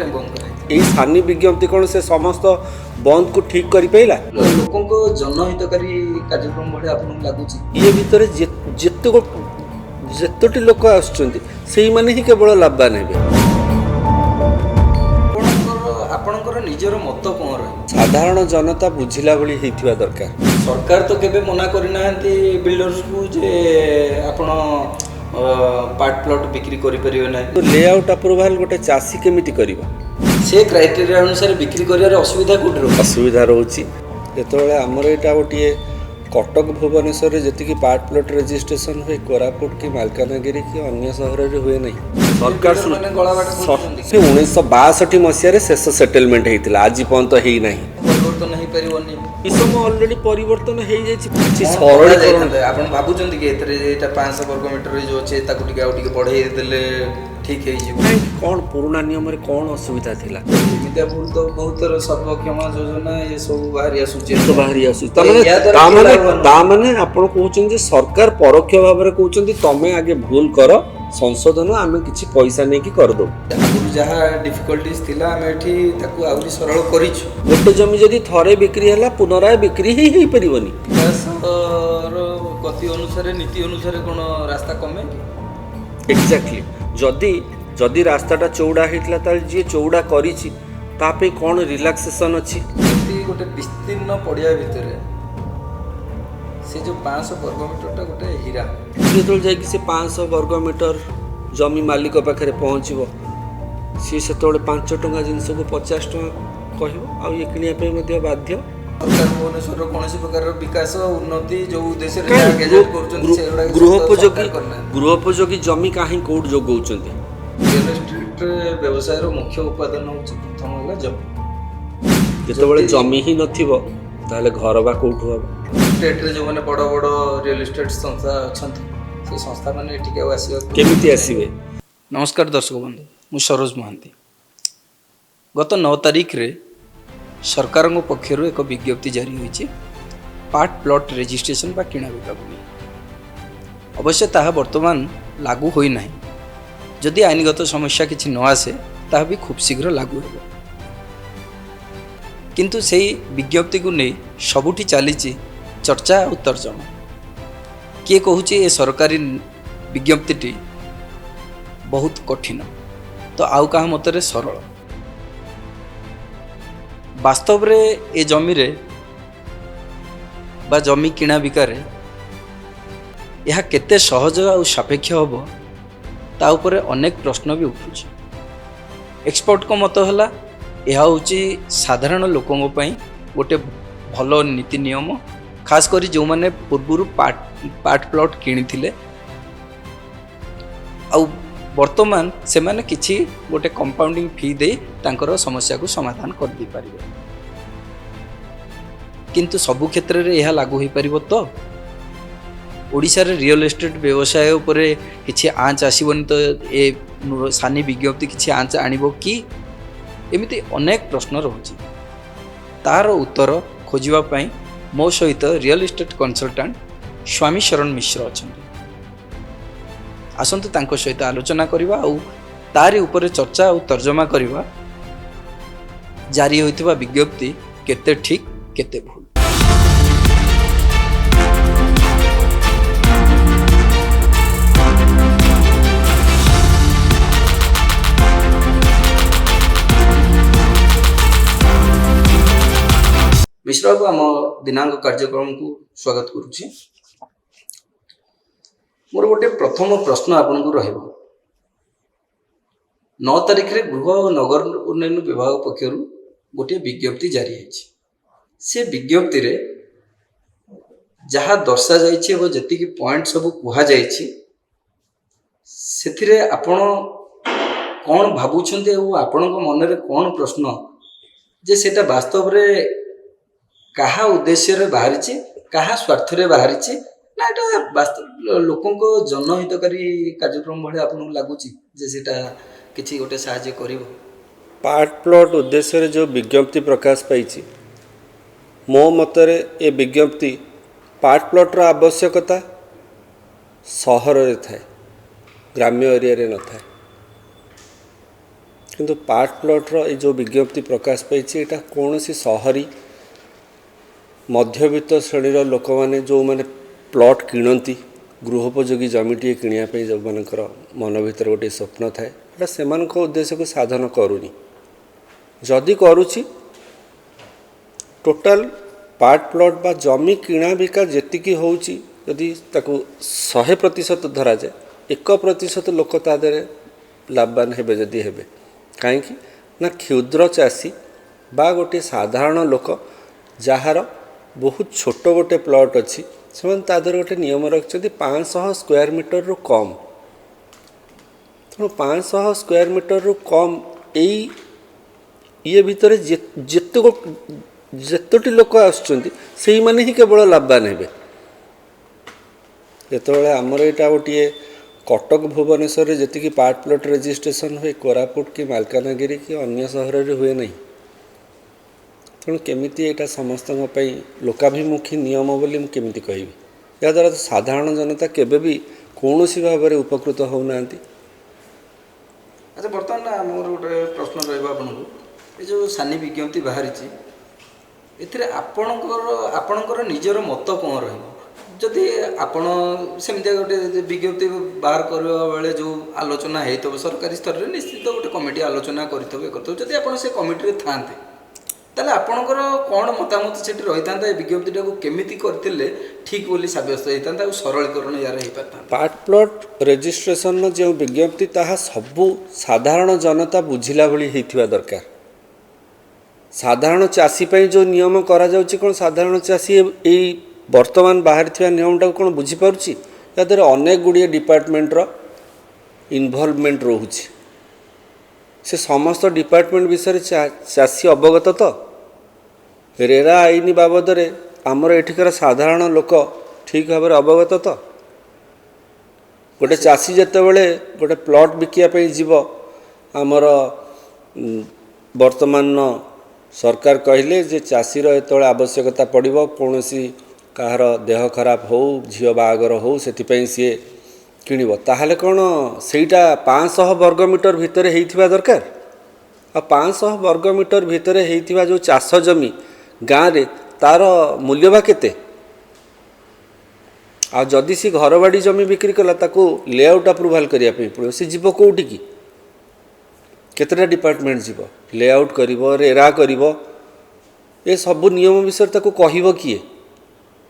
बंद कराई यही सानी विज्ञप्ति कौन से समस्त बंद को ठीक कर पाइला लोकों जनहितकारी कार्यक्रम भाई आपको लगुच ये भितर जेतोटी लोक आसुचंती सेही माने ही केवल लाभवान हेबे आपणकर निजर मत कौन रही साधारण जनता बुझिला भली हेतिवा दरकार सरकार तो केबे मना करना बिल्डर्स को जे आपण पार्ट प्लॉट बिक्री करि परियो नै तो लेआउट अप्रूवल गोटे चासी केमिति करिवो से क्राइटेरिया अनुसार बिक्री करियार असुविधा कोठी रो असुविधा रोची जेतोळे हमर एटा गोटिए कटक भुवनेश्वर जी पार्ट प्लॉट रजिस्ट्रेशन हुए कोरापुट की मालकानगिरी की अन्य सहर में हुए नहीं सरकार 1962 मसीह शेष सेटलमेंट होता आज पर्यंत हो ना परिवर्तन हो पारिबनी ई सब ऑलरेडी परिवर्तन हो जाए सरल आपण भाबुचंती कि एतरे 500 वर्ग मीटर जो अच्छे ताकू टिके आउ टिके बढ़ाई देले ठीक है कौन पुराना नियम रे कौन असुविधा थिला विद्यापुर तो बहुत सर्वक्षमा योजना ये सब बाहरी आसुचे तो बाहरी आसु तामाने आपण कहउछन जे सरकार परोक्ष भाव रे कहउछन तमे आगे भूल कर संशोधन आमे किछि पैसा नै कि कर दो जहाँ डिफिकल्टीज थिला आमे एठी ताकू आउरी सरल करिछु गोटे जमी जदी थरे बिक्री हला पुनराय बिक्री ही परिबनी गति अनुसार नीति अनुसार कोन रास्ता कमे एक्जाक्टली जदि जदि रास्ताटा चौड़ा होता ताल जी चौड़ा करिछि तापे कौन रिलैक्सेशन अच्छी गोटे विस्तीर्ण पड़िया भितर से जो 500 वर्ग मीटर गोटे हीरा जो जाकि से 500 वर्ग मीटर जमी मालिक पाखे पहुँचब सी से 5 टंका जिनस को 50 टंका कह ये किणा बाध्य सरकार भुवनेश्वर कौन प्रकार विकास उन्नति जो उद्देश्य गृहोपयोगी जमी कहीं कौट जोगाउछन्ती रियल एस्टेट व्यवसाय मुख्य उपादान होछि प्रथम होला जमी जेतबेले जमी ही नथिबो ताले घर बा कोठु हबो स्टेट रे जो माने बड़ बड़ रियल एस्टेट संस्था अछन्ती से संस्था माने एठी के आसीबो केमिति आसीबे। नमस्कार दर्शक बंधु मु सरोज महांती गत 9 तारिख रे सरकार पक्षर एक विज्ञप्ति जारी होती पार्ट प्लॉट रजिस्ट्रेशन बा किणा बिका अवश्य ताहा वर्तमान लागू होई नाही जदि आईनगत समस्या किछि न आसे ताहा भी खूब शीघ्र लागू हो किंतु सेही विज्ञप्ति को नहीं सबुठी चली चर्चा और तर्जमा किए कहूँ ये सरकारी विज्ञप्ति बहुत कठिन तो आउ कहा मतरे सरल वास्तव रे ए जमी रे बा जमी किणा बिकारे यह केते सहज और सापेक्ष हम ता उपरे अनेक प्रश्न भी उठुछि एक्सपर्ट को मत है यह हूँ साधारण लोकों गोटे भल नीति नियम खास करी जो माने पूर्व पार्ट प्लॉट किणी आउ वर्तमान से माने किछि गोटे कंपाउंडिंग फी दे तांकर समस्या को समाधान कर दी पारिबे किंतु सबु क्षेत्र रे यह लागू हो पारिबो तो ओडिशा रे रियल एस्टेट व्यवसाय उपरे किछि आंच आसीबन तो ए सानी विज्ञप्ति किछि आंच आनिबो कि एमिति अनेक प्रश्न रहुछि तार उत्तर खोजिबा पई मो सहित रियल एस्टेट कंसल्टेंट स्वामी शरण मिश्र अछन्ति आसंतु तांको सहित आलोचना करवा और तारी ऊपर चर्चा और तर्जमा करवा जारी होइतिबा विज्ञप्ति केते ठीक केते भूल। मिश्र बाबू आम दिनांक कार्यक्रम को स्वागत करुछि मोर गोटे प्रथम प्रश्न आपन को रहिबो 9 तारिख रे गृह और नगर उन्नयन विभाग पक्षर गोटे विज्ञप्ति जारी है से विज्ञप्ति रे जहाँ दर्शा जाइछि एवं जेति की पॉइंट सब कुहा जाइछि सेथिरे आपण कोन भाबुछन्ते एवं आपण को मन रे कोन प्रश्न जे सेटा वास्तव रे कहा उद्देश्य रे बाहरिछि कहा स्वार्थ रे बाहरिछि ना एटा वास्तव लोकंको जनहितकारी कार्यक्रम भले आपन लागुछि जे सेटा किछि गोटे सहाय्य करिवो। पार्ट प्लॉट उद्देश्य रे जो विज्ञप्ति प्रकाश पाइछि मो मतरे ए विज्ञप्ति पार्ट प्लॉट रो आवश्यकता सहर रे थाए ग्राम्य एरिया रे न थाए किंतु पार्ट प्लॉट्र ये जो विज्ञप्ति प्रकाश पाई यहाँ कौन सी सहरी मध्यवित्त श्रेणीर लोक मैंने जो मैंने प्लॉट किणती गृहोपयोगी जमीटे किणापी जो मानकर मन भर गोटे स्वप्न थाए से उद्देश्य को साधन करूनी जदि करुच्ची टोटाल पार्ट प्लॉट बा जमी किणा बिका जी होची जदि 100% धरा जाए 1% लोक तादे लाभवान हेबे जदि हेबे कहीं ना क्षुद्र चाषी बा गोटे साधारण लोक जार बहुत छोट गोटे प्लॉट अच्छी से गोटे नियम रखिंट 500 स्क्वायर मीटर रु कम तेणु 500 स्क्वायर मीटर रु कम ये भितर जेतोटी लोक आसुच्चंती सेही माने ही केवल लाभवान हेबे जेतबेले आमर यहाँ गोटे कटक भुवनेश्वर में जी पार्ट प्लॉट रजिस्ट्रेशन हुए कोरापुट कि मालकानगिरी कि अन्य सहर में हुए नहीं तेणु केमिति यहाँ समस्त लोकाभिमुखी नियम बोली केमिति कहबी या द्वारा तो साधारण जनता केबे भी कौन सी भाव में उपकृत होना। अच्छा बर्तमान मोर गोटे प्रश्न रहा ये जो सानी विज्ञप्ति बाहरी आपणकर निजर मत कौन रही जदि आपण सेमती गोटे विज्ञप्ति बाहर करवा बेले जो आलोचना हो सरकारी स्तर में निश्चित गोटे कमिटी आलोचना करते जब आप से कमिटी था ताले आपणकर कौन मतामत से रही था विज्ञप्ति को केमिति करथिले ठीक बोली सब्यस्त होता सरलीकरण यार हो पाता। पार्ट प्लॉट रजिस्ट्रेशन जो विज्ञप्ति ताहा सबू साधारण जनता बुझिला भली होइथिबा दरकार। साधारण चाषी पे जो नियम करा जाउची कोन साधारण चाषी ए वर्तमान बाहर थिबा नियमटा कौन बुझीपारुची याद अनेक गुड़िए डिपार्टमेंटर इनवॉल्वमेंट रोचे से समस्त डिपार्टमेंट विषय चाषी अवगत तो रेरा आईन बाबद आमर एठिकार साधारण लोक ठीक भाव अवगत तो गोटे चाषी जितेबाला गोटे प्लॉट बिकियापी जीव आमर वर्तमान सरकार कहले जे चाषीर जो आवश्यकता पड़ो कौन कहार देह खराब हो झील बाहागर हो से सी किणव ताहले कौन सेटा 500 वर्ग मीटर भितर होइथिबा दरकार आ 500 वर्ग मीटर भितर होइथिबा जो चाष जमी गाँव रे तार मूल्य बा केते आ जदि सी घर बाड़ी जमी बिक्री कला ताको लेआउट अप्रूवाल करिया पे पड़ो सी जीव कोउठी की केतेटा डिपार्टमेंट जीव लेआउट करिवो रेरा करिवो ए सब नियम विषय ताको कहिवो किए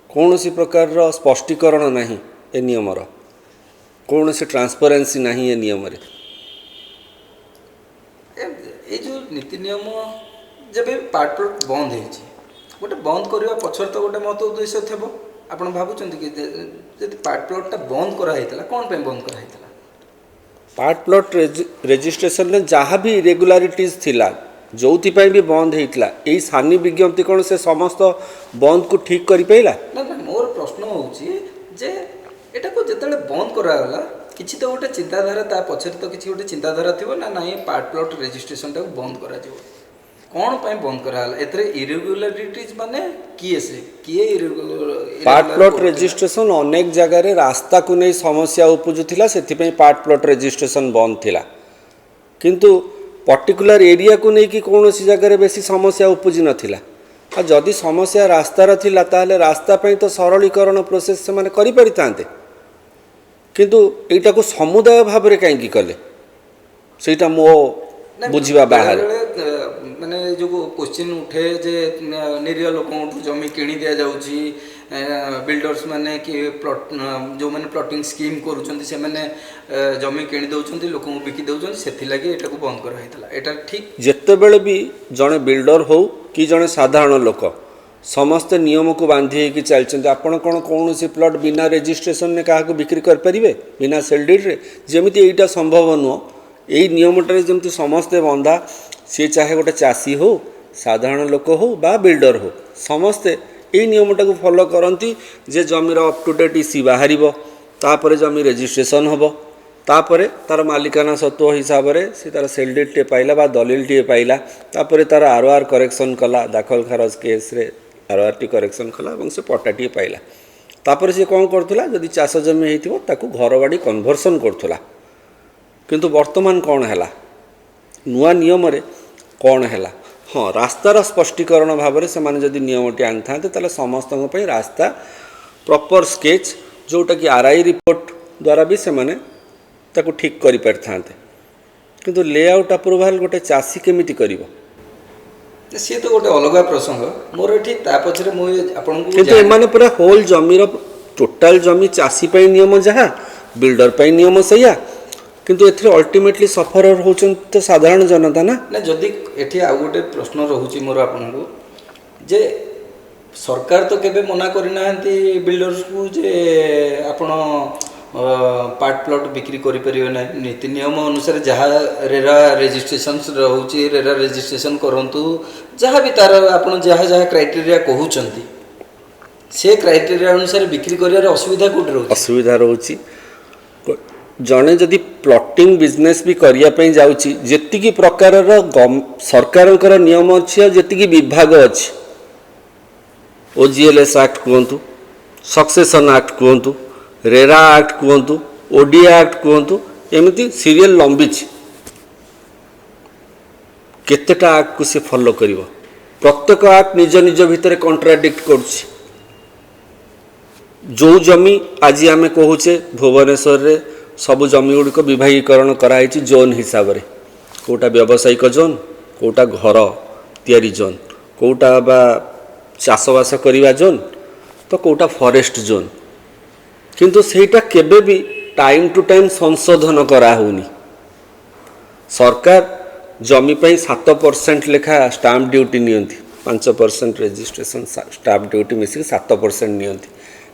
कौन सी प्रकार स्पष्टीकरण नहीं ए नियमर कौन सी ट्रांसपेरेंसी नहीं ए नियम रे ये जो नीति नियम जब पार्ट प्लॉट बंद हो गोटे बंद करने पछर तो गोटे मत उद्देश्य थे आपड़ भावुं कि जब पार्ट प्लॉटा बंद कराइला कौन पे बंद कराइला पार्ट प्लॉट रजिस्ट्रेशन में जहाँ भी इरेगुलारिटीज थिला जो भी बंद होता यही सानी विज्ञप्ति कौन से समस्त बंद को ठीक कर पाइला ना ना मोर प्रश्न होची जे एटा को जेतले बंद करागला किछि तो गोटे चिंताधारा ता पछरे तो किछि गोटे चिंताधारा थिबो ना नहीं पार्ट प्लॉट रजिस्ट्रेशन टा बंद करा जिवो कौन पे बंद करागला एतरे इरेगुलारिटीज माने किए से किए पार्ट प्लॉट रजिस्ट्रेशन अनेक जगह रे रास्ता को नहीं समस्या उपजुथिला सेथि पे पार्ट प्लॉट रजिस्ट्रेशन बंद थिला किंतु पर्टिकुलर एरिया को नहीं कि कौन सी जगह बेसी समस्या उपजी नाला आ जदि समस्या रास्तार थिला ताहले रास्ता पे तो सरलीकरण प्रोसेस से माने करि परितांते किंतु एटा को समुदाय भाव में कहीं कले सेटा मो बुझिबा बाहर माने जो क्वेश्चन उठे जे निरीह लोक जमी किणी दिया जाउची बिल्डर्स माने कि प्लॉट जो माने प्लॉटिंग स्कीम करूछंती से माने जमी किणी दउछंती लोक को बिकी दउछंती सेथि लागि एटा को बंद करा हैतला एटा ठीक जत्ते बेले भी जने बिल्डर हो कि जने साधारण लोक समस्त नियम को बांधी कि चलते आपड़ कौन कौन सी प्लॉट बिना रजिस्ट्रेशन में क्या बिक्री करें बिना सेल डीड रे जमी यहाँ संभव नुह यही नियमटे जमी समस्ते बंधा सी चाहे गोटे चाषी हो साधारण लोक हो बा बिल्डर हो समस्ते यही नियमटा को फॉलो करती जे जमीर अप टू डेट इसी बाहर तापर जमी रजिस्ट्रेशन हम तापर तार मालिकाना सत्व हिसाब से सी तार सेल डीड टे पाइला बा दलिल टे पाइला तापर तार आरओआर करेक्शन कला दाखल खारज केस रे आरओआर टी करेक्शन कला और से पट्टाटी पाइला तापर से कौन करुला जदि चाष जमी होता घर बाड़ी कन्भर्सन करुला किंतु वर्तमान कौन है नुआ नियम रे कौन है हाँ रास्तार स्पष्टीकरण भाव में से जदि नियमटी आनी था समस्त रास्ता प्रॉपर स्केच जोटा कि आरआई रिपोर्ट द्वारा भी से माने ताको ठीक करि पारि थांते किंतु लेआउट अप्रूवाल गोटे चासी केमिति करिवो सी तो गोटे अलग प्रसंग मोर एठी ता पछरे मु आपनकु किंतु एमाने पूरा होल जमीर टोटाल जमी चासी पई नियम जहा बिल्डर पई नियम सैया किंतु एथरे अल्टीमेटली सफर होचन तो साधारण जनता ना ना जदि एठी आ गोटे प्रश्न रहूची मोर आपनकु जे सरकार तो केबे मना करि नाहंती बिल्डर्स को जे आपण पार्ट प्लॉट बिक्री करि परियो ना नीति नियम अनुसार जहाँ रेरा रजिस्ट्रेशन रहूची रेरा रजिस्ट्रेशन करंतु जहाँ भी तार आपण जहाँ जहाँ क्राइटेरिया कहउचंती से क्राइटेरिया अनुसार बिक्री करियार असुविधा कोट रहउची असुविधा रहउची जड़े जदि प्लॉटिंग बिजनेस भी करने जाऊँगी जी प्रकार सरकार नियम अच्छी जी विभाग अच्छी ओजीएलएस एक्ट कहतु सक्सेसन एक्ट कहतु रेरा एक्ट कहतु ओडिया एक्ट कहतु एमती सीरियल लंबी केतेटा एक्ट को सी फॉलो करिवो प्रत्येक एक्ट निज निज भितर कॉन्ट्राडिक्ट करुछि जो जमी आज आम कहूचे भुवनेश्वर रे सबु जमी गुड़िक विभागीकरण कराई जोन हिसाब से कोटा व्यावसायिक जोन कोटा घर तैयारी जोन कोटा बा चाषबास करवा जोन तो कोटा फॉरेस्ट जोन किंतु सेटा केबे भी टाइम टू टाइम संशोधन करा होनी सरकार जमी पे 7% लेखा स्टाम्प ड्यूटी नियंती 5% रजिस्ट्रेशन स्टाम्प ड्यूटी मिसिक 7% नियंती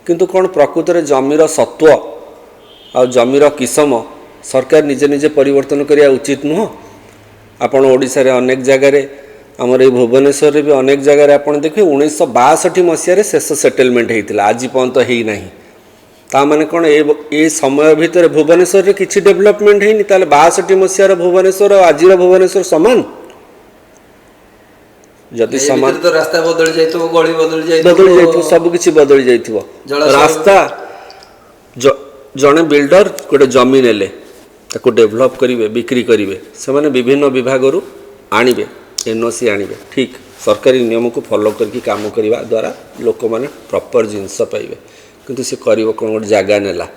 किंतु कौन प्रकृत में जमीर सत्व आ जमीर किसम सरकार निजे निजे परिवर्तन करने उचित नुह आपण ओडिशा रे अनेक जगार आमर ये भुवनेश्वर भी अनेक जगार आप देखिए 1962 मसीह शेष सेटलमेंट होता आज पर्यंत होना ताने कौन ये समय भितर भुवनेश्वर रे किसी डेवलपमेंट होनी 62 मसीहार भुवनेश्वर आज भुवनेश्वर सामान जदि सामान तो रास्ता बदल जाइतो गली बदल जाइतो सब किछि बदल जाइथिबो रास्ता जड़े बिल्डर गोटे जमी नेले ताको डेभलप करेंगे बिक्री करेंगे से माने विभिन्न विभाग आणवे एनओसी आणवे ठीक सरकारी नियम को फॉलो करके काम करने द्वारा लोक मैंने प्रॉपर जिनस पाइबे किंतु से करिवो कौन गोटे जगह नेला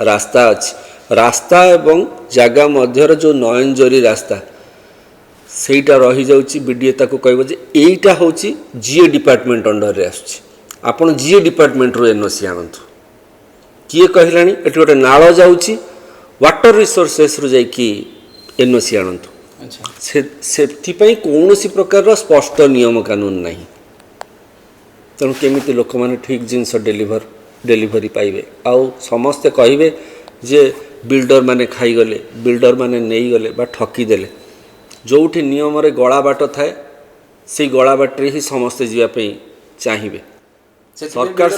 रास्ता अच्छी रास्ता एवं जगह मध्यर जो नयनजोरी रास्ता सेटा रही जाउची बीडीए ताको कहबो जे एईटा होची जीए डिपार्टमेंट अंडर रे आछी आपण जीए डिपार्टमेंट रो एनओसी आनंतु किए कहलानी एटी गोटे नाल जाउची वाटर रिसोर्सेस रु जाइकी एनओसी आनंतु अच्छा से कौन प्रकार स्पष्ट नियम कानून नहीं तेणु केमिति लोक माने ठीक जिनस डेलीवरी पाइबे आउ समस्ते कहिबे जे बिल्डर माने खाईगले बिल्डर माने नहीं गले बा ठकी देले जोठी नियम रे गला बाट थाए से गला बाटे ही समस्ते जीवाई चाहिए सरकार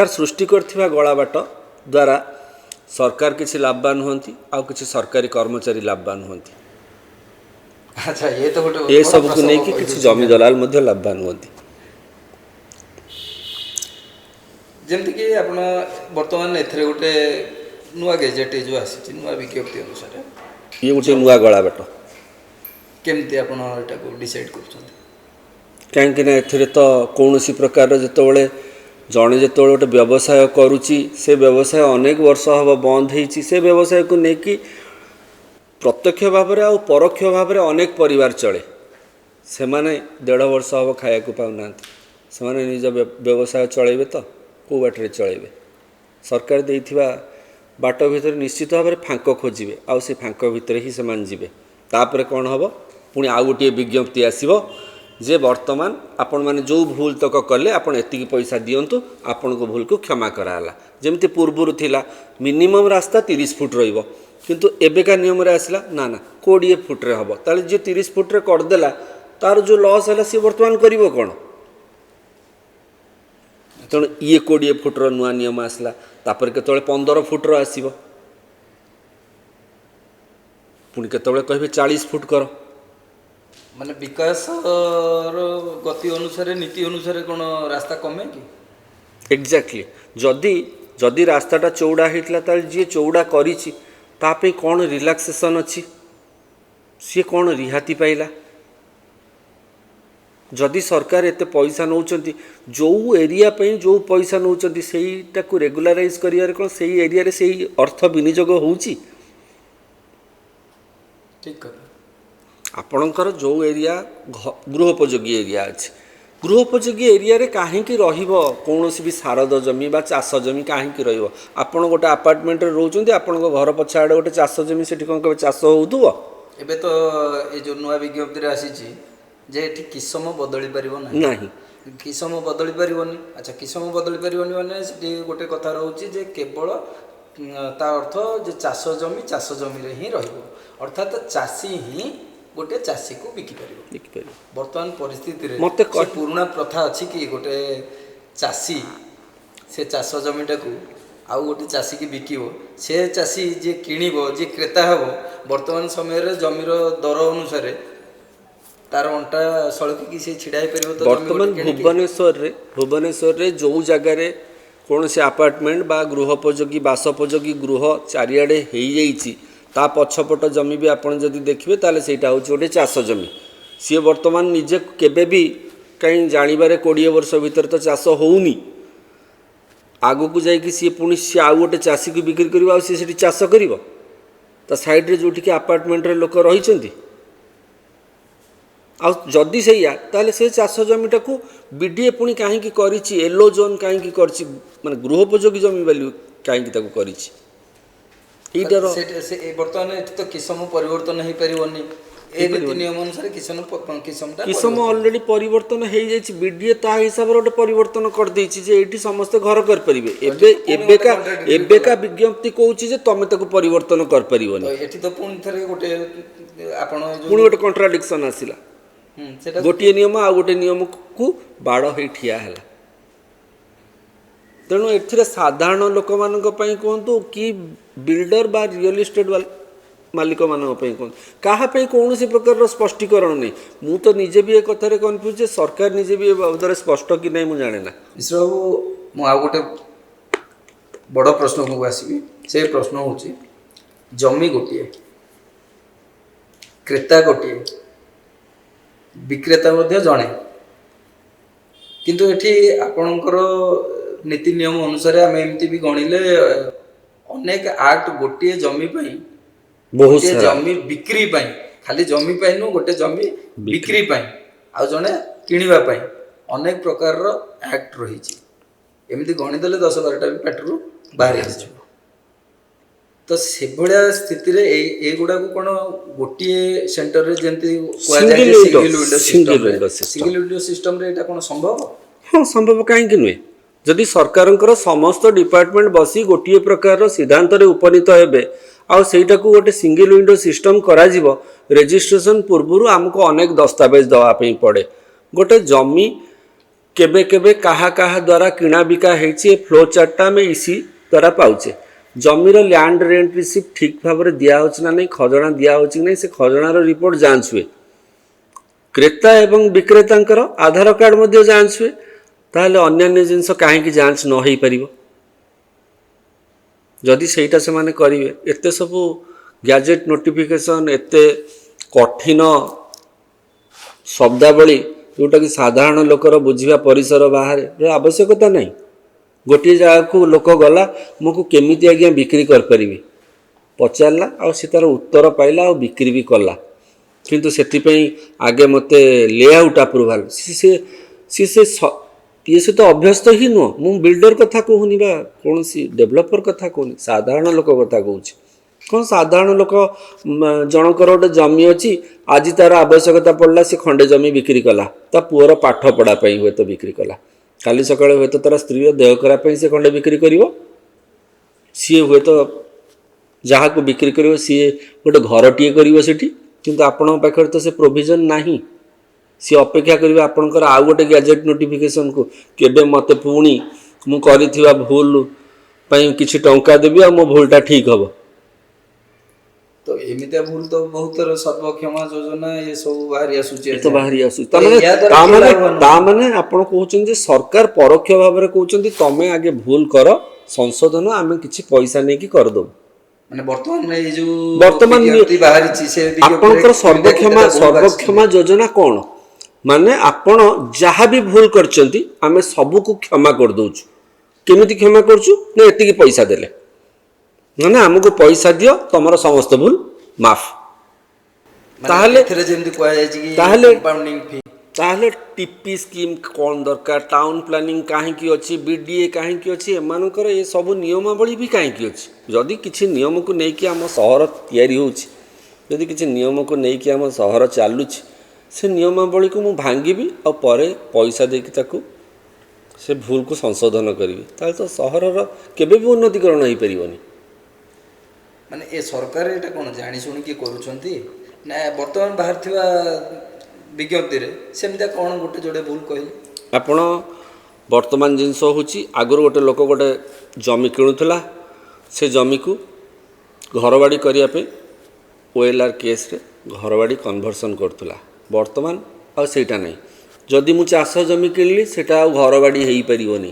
सृष्टि करथिबा गला बाट द्वारा सरकार किसी लाभवान होती आउ किसी सरकारी कर्मचारी लाभवान होती अच्छा ये तो गोटे ये सब को नहीं कि किसी जमी दलाल मध्य लाभवान होती जेमति कि आपण वर्तमान एथरे गोटे नुआ गेजेट जो आसी नुआ विज्ञप्ति अनुसार ये गोटे नुआ गला बाट केमती आपण एटा को डिसाइड करछन कहीं एथिरे तो कौन प्रकार जितेबाला जड़े जो गोटे व्यवसाय करुच्ची से व्यवसाय अनेक वर्ष हम बंद होती से व्यवसाय को लेकिन प्रत्यक्ष भाव में आ परोक्ष भाव में अनेक परिवार चले से माने 1.5 वर्ष हम खाया पाऊना से निज व्यवसाय चलेबे तो कौ बाटे चलेबे सरकार देइथिबा बाट भितर निश्चित भाव में फांक खोजे आउ से फांक भितर ही से जीवे तापर कौन हम पुणी आउ गोटे विज्ञप्ति आसो जे वर्तमान आपण माने जो भूल तक कले आपण एतिकी पैसा दियंतु आपण को भूल को क्षमा कराला जेमती पूर्वर थिला मिनिमम रास्ता 30 फुट रहिबो किंतु एबेका नियम रे आसला ना ना 20 फुट रे हबो ताले जे 30 फुट रे कर देला तार जो लॉस हला से वर्तमान करिवो कोन तेणु ये 20 फुट रो नुआ नियम आसला तापर केतळे 15 फुट रो आसीबो पुणी केतळे कहबे 40 फुट करो माने विकास गति अनुसार नीति अनुसार कौन रास्ता कमे कि एग्जैक्टली जदि जदि रास्ताटा चौड़ा होता जी चौड़ा करी कौन रिलैक्सेशन अच्छी सी कौन रिहाती पाइला जदि सरकार एते पैसा नौचंती जो एरिया पे जो पैसा नौचंती सेईटा को रेगुलाराइज करियार कौन सेई एरिया रे सेई अर्थ विनियोग होउची ठीक कर आपणकर जो एरिया गृहोपयोगी एरिया अच्छे गृहोपयोगी एरिया रे काहेकि रहिबो कौनसी भी सारद जमी बा चाष जमी काहेकि रहिबो आपण गोटे अपार्टमेंट रे रहउचंती आपणको घर पछ आडे गोटे चाष जमी सेठी कोन के चाष होउथुबो एबे तो ए जो नुआ विज्ञप्ति रे आसीची जे एठी किसम बदली परिबो नाही किसम बदली परिबोनी अच्छा किसम बदली परिबोनी माने सेठी गोटे कथा रहउची जे केवल ता अर्थ जे चाष जमी रे ही रहिबो अर्थात चाषी ही गोटे चाषी को बिकी पारिबो वर्तमान परिस्थिति रे मते पुराना प्रथा अछि कि गोटे चाषी से चाष जमीटा को आउ गोटे चाषी की बिकिबो से चाषी जे किनिबो जे क्रेता हबो वर्तमान समय रे जमीर दर अनुसार तार अंटा सड़की की से छिड़ाई परिबो तो वर्तमान भुवनेश्वर रे जो जगह रे कौन से अपार्टमेंट बा गृहोपयोगी बासोपयोगी गृह चारिआडे हो जाइए ता पछपट जमी भी आपड़ जदि देखिए ताले सेटा हूँ गोटे चाष जमी सी वर्तमान निजे केबे भी कहीं जानवर 20 वर्ष भीतर तो चाष होनी आगु को जाकि सी पुणी सी आउ गोटे चाषी को बिक्री कर सी चाष कर साइड्रे जो अपार्टमेंट रे लोक रही आदि से से चाष जमीटा को बीडीए पुणी कहीं येलो जोन कहीं माने गृहोपयोगी जमी वाली कहीं करी वर्तमान एठी तो किसम परिवर्तन हो पारिबोनी ए नीति नियम अनुसार किसम ऑलरेडी परिवर्तन हो जाइए बीडीए ता हिसाब रे गोटे परिवर्तन कर देछि जे एठी समस्त घर कर परिबे एबेका विज्ञप्ति कहूछि जे तमे ताको परिवर्तन कर परिबोनी तो एठी तो पुणी थरे गोटे आपण पुणी गोटे कॉन्ट्राडिक्शन आसिला गोटे नियम आ गोटे नियम को बाड़ हो ठिया है तेणु ए साधारण लोक मान कहतु कि बिल्डर बा रियल इस्टेट मालिक मान कहतु क्या कौन प्रकार स्पष्टीकरण नहीं मु तो निजे भी एक कथार कन्फ्यूज जे सरकार निजे भी बाबद स्पष्ट कि नहीं मुझे जाने ना मिश्र बाबू मु गोटे बड़ प्रश्न को आसवि से प्रश्न हूँ जमी गोटे क्रेता गोटे विक्रेता मध्य जड़े किंतु एठी आपणकर नीति नियम अनुसार आम एमती भी गणिले अनेक आक्ट गोटे जमी बहुत जमी बिक्री खाली जमी नु गोटे जमी बिक्री आ जड़े किणवा अनेक प्रकार एक्ट रही एमती गणिदेले 10-12टा भी पेटरू बाहरी आस तो से भाया स्थिति रे ए गुडा को कोन गोटे सेंटर रे जेंती सिंगल विंडो सिस्टम रे एटा कोन संभव हाँ संभव कहीं नुहे जदि सरकार समस्त डिपार्टमेंट बसी गोटे प्रकार सिद्धांत उपनीत हेबे आउ सेटा को गोटे सिंगल विंडो सिस्टम करा जिवो रेजिस्ट्रेशन पूर्व आमको अनेक दस्तावेज दवाई पड़े गोटे जमी केबे केबे कहा कहा द्वारा किणा बिका होती फ्लो चार्टा आम इसी द्वारा पाउचे जमीर लैंड रेंट रिसीप्ट ठीक भाव में दिया ना नहीं खजना दिया कि नहीं से खजनार रिपोर्ट जांच हुए क्रेता एवं विक्रेता आधार कार्ड मध्य जांच हुए ताहले अन्य जिनस कहीं जांच न हो पार जदि सेटा से माने करिवे एते सब गैजेट नोटिफिकेशन एते कठिन शब्दावली जोटा कि साधारण लोकर बुझिबा परिसर बाहर आवश्यकता नहीं गोटे जगह को लोक गला मुझको केमिति आज्ञा बिक्री कर परिबे पचारला आ से तार उत्तर पाइला और बिक्री भी कला किंतु सेतिपई आगे मते लेआउट अप्रूवल ये से तो अभ्यस्त ही नुह मु बिल्डर कथा कहूनी बा कौन सी डेभलपर कथा कहूनी साधारण लोक कथा कहूँ कौन साधारण लोक जनकर गोटे जमी अच्छी आज तार आवश्यकता पड़ला से खंडे जमी बिक्री कला ता पुअर पाठ पढ़ा हुए तो बिक्री कला काली सकाळ हुए तो तार स्त्री देह खराब से खंडे बिक्री करिवो सी हुए तो जहाँ को बिक्री करिवो सी गोटे घरटीए करिवो सेठी किंतु आपण पाखर तो से प्रोविजन नाही सी अपेक्षा करेंगे आपंकर आउ गोटे गैजेट नोटिफिकेशन को केबे मते पुणी मु करिथिबा भूल पई किछि टंका देबी आ मो भूलटा ठीक हबो तो एमितिया भूल तो बहुत सर्वक्षमा योजना ये सब बाहरी आसुची तो बाहरी आसु ता माने आपण कहउछन जे सरकार परोक्ष भाव रे कहउछन तमे आगे भूल कर संशोधन आमे किछि पैसा नै कि कर दो ମାନେ ବର୍ତ୍ତମାନ ଏଇ ଯୋଉ ବର୍ତ୍ତମାନ ବିଜ୍ଞପ୍ତି ବାହାରିଛି ସେ ଆପଣଙ୍କର ବିଜ୍ଞପ୍ତିରେ ସର୍ବକ୍ଷମା ଯୋଜନା କ'ଣ? ମାନେ ଆପଣ ଯାହା ବି ଭୁଲ କରିଛନ୍ତି ଆମେ ସବୁକୁ କ୍ଷମା କରିଦଉଛୁ। କେମିତି କ୍ଷମା କରୁଛୁ? ନା ଏତିକି ପଇସା ଦେଲେ, ମାନେ ଆମକୁ ପଇସା ଦିଅ, ତମର ସମସ୍ତ ଭୁଲ ମାଫ। ତାହେଲେ ଏଥିରେ ଯେମିତି କୁହାଯାଇଛି କି ତାହେଲେ କମ୍ପାଉଣ୍ଡିଂ ଫି ତାହେଲେ ଟିପି ସ୍କିମ୍ କ'ଣ ଦରକାର, ଟାଉନ୍ ପ୍ଲାନିଂ କାହିଁକି ଅଛି, ବିଡ଼ିଏ କାହିଁକି ଅଛି, ଏମାନଙ୍କର ଏସବୁ ନିୟମାବଳୀ ବି କାହିଁକି ଅଛି? ଯଦି କିଛି ନିୟମକୁ ନେଇକି ଆମ ସହର ତିଆରି ହେଉଛି, ଯଦି କିଛି ନିୟମକୁ ନେଇକି ଆମ ସହର ଚାଲୁଛି, ସେ ନିୟମାବଳୀକୁ ମୁଁ ଭାଙ୍ଗିବି ଆଉ ପରେ ପଇସା ଦେଇକି ତାକୁ ସେ ଭୁଲକୁ ସଂଶୋଧନ କରିବି, ତାହେଲେ ତ ସହରର କେବେ ବି ଉନ୍ନତିକରଣ ହୋଇପାରିବନି। ମାନେ ଏ ସରକାର ଏଇଟା କ'ଣ ଜାଣି ଶୁଣିକି କରୁଛନ୍ତି ନା ବର୍ତ୍ତମାନ ବାହାରିଥିବା ବିଜ୍ଞପ୍ତିରେ ସେମିତିଆ କ'ଣ ଗୋଟେ ଯୋଡ଼େ ଭୁଲ କହିଲେ? ଆପଣ ବର୍ତ୍ତମାନ ଜିନିଷ ହେଉଛି, ଆଗରୁ ଗୋଟେ ଲୋକ ଗୋଟେ ଜମି କିଣୁଥିଲା, ସେ ଜମିକୁ ଘରବାଡ଼ି କରିବା ପାଇଁ OLR କେସ୍ରେ ଘରବାଡ଼ି କନଭର୍ସନ୍ କରୁଥିଲା। ବର୍ତ୍ତମାନ ଆଉ ସେଇଟା ନାହିଁ। ଯଦି ମୁଁ ଚାଷ ଜମି କିଣିଲି ସେଇଟା ଆଉ ଘରବାଡ଼ି ହୋଇପାରିବନି,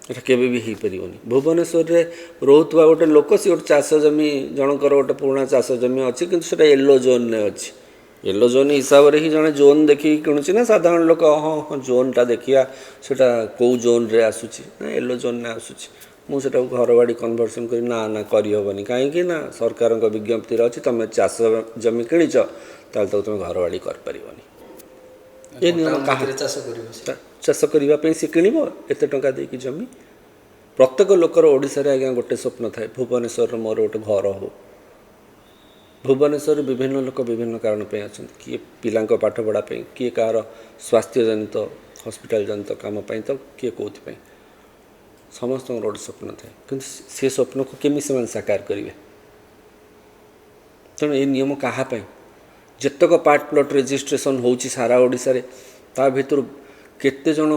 ଏଟା କେବେ ବି ହୋଇପାରିବନି। ଭୁବନେଶ୍ୱରରେ ରହୁଥିବା ଗୋଟେ ଲୋକ, ସେ ଗୋଟେ ଚାଷ ଜମି, ଜଣଙ୍କର ଗୋଟେ ପୁରୁଣା ଚାଷ ଜମି ଅଛି, କିନ୍ତୁ ସେଇଟା ୟେଲୋ ଜୋନ୍ରେ ଅଛି। ୟେଲୋ ଜୋନ୍ ହିସାବରେ ହିଁ ଜଣେ ଜୋନ୍ ଦେଖିକି କିଣୁଛି ନା ସାଧାରଣ ଲୋକ? ହଁ ହଁ ଜୋନ୍ଟା ଦେଖିବା, ସେଇଟା କେଉଁ ଜୋନ୍ରେ ଆସୁଛି, ନା ୟେଲୋ ଜୋନ୍ରେ ଆସୁଛି, ମୁଁ ସେଟାକୁ ଘରବାଡ଼ି କନଭର୍ସନ୍ କରି ନା କରିହେବନି। କାହିଁକି ନା ସରକାରଙ୍କ ବିଜ୍ଞପ୍ତିରେ ଅଛି, ତୁମେ ଚାଷ ଜମି କିଣିଛ ତାହେଲେ ତାକୁ ତୁମେ ଘରବାଡ଼ି କରିପାରିବନି। ଏ ନିୟମ କାହା ଚାଷ କରିବ ଚାଷ କରିବା ପାଇଁ ସେ କିଣିବ ଏତେ ଟଙ୍କା ଦେଇକି ଜମି? ପ୍ରତ୍ୟେକ ଲୋକର ଓଡ଼ିଶାରେ ଆଜ୍ଞା ଗୋଟେ ସ୍ୱପ୍ନ ଥାଏ, ଭୁବନେଶ୍ୱରର ମୋର ଗୋଟେ ଘର ହଉ। ଭୁବନେଶ୍ୱରରେ ବିଭିନ୍ନ ଲୋକ ବିଭିନ୍ନ କାରଣ ପାଇଁ ଅଛନ୍ତି, କିଏ ପିଲାଙ୍କ ପାଠପଢ଼ା ପାଇଁ, କିଏ କାହାର ସ୍ୱାସ୍ଥ୍ୟ ଜନିତ ହସ୍ପିଟାଲ ଜନିତ କାମ ପାଇଁ, ତ କିଏ କେଉଁଥିପାଇଁ। ସମସ୍ତଙ୍କର ଗୋଟେ ସ୍ୱପ୍ନ ଥାଏ, କିନ୍ତୁ ସେ ସ୍ୱପ୍ନକୁ କେମିତି ସେମାନେ ସାକାର କରିବେ? ତେଣୁ ଏ ନିୟମ କାହା ପାଇଁ? ଯେତେକ ପାର୍ଟ ପ୍ଲଟ୍ ରେଜିଷ୍ଟ୍ରେସନ୍ ହେଉଛି ସାରା ଓଡ଼ିଶାରେ, ତା ଭିତରୁ କେତେଜଣ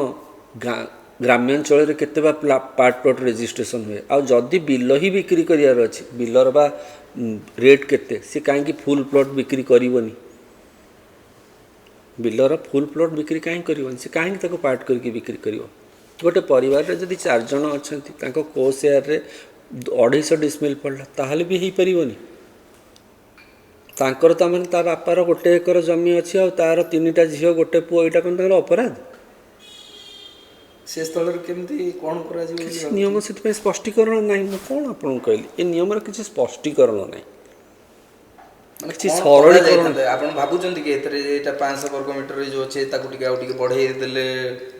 ଗ୍ରାମାଞ୍ଚଳରେ କେତେ ବା ପାର୍ଟ ପ୍ଲଟ୍ ରେଜିଷ୍ଟ୍ରେସନ୍ ହୁଏ? ଆଉ ଯଦି ବିଲ ହିଁ ବିକ୍ରି କରିବାର ଅଛି, ବିଲର ବା ରେଟ୍ କେତେ, ସେ କାହିଁକି ଫୁଲ୍ ପ୍ଲଟ୍ ବିକ୍ରି କରିବନି? ବିଲର ଫୁଲ୍ ପ୍ଲଟ୍ ବିକ୍ରି କାହିଁକି କରିବନି? ସେ କାହିଁକି ତାକୁ ପାର୍ଟ କରିକି ବିକ୍ରି କରିବ? ଗୋଟେ ପରିବାରରେ ଯଦି 4 ଜଣ ଅଛନ୍ତି, ତାଙ୍କ କୋ ସେୟାରରେ 250 ଡିସମିଲ୍ ପଡ଼ିଲା, ତାହେଲେ ବି ହେଇପାରିବନି। ତାଙ୍କର ତାମାନେ ତା ବାପାର 1 ଏକର ଜମି ଅଛି ଆଉ ତାର 3ଟା ଝିଅ 1 ପୁଅ, ଏଇଟା କ'ଣ ତାଙ୍କର ଅପରାଧ? ସେ ସ୍ଥଳରେ କେମିତି କ'ଣ କରାଯିବ? କିଛି ନିୟମ ସେଥିପାଇଁ ସ୍ପଷ୍ଟୀକରଣ ନାହିଁ। ମୁଁ କ'ଣ ଆପଣଙ୍କୁ କହିଲି, ଏ ନିୟମର କିଛି ସ୍ପଷ୍ଟୀକରଣ ନାହିଁ, କିଛି ସରଳୀକରଣ। ଆପଣ ଭାବୁଛନ୍ତି କି ଏଥିରେ ଏଇଟା 500 ବର୍ଗ ମିଟର ଯେଉଁ ଅଛି ତାକୁ ଟିକେ ଆଉ ଟିକେ ବଢ଼େଇ ଦେଲେ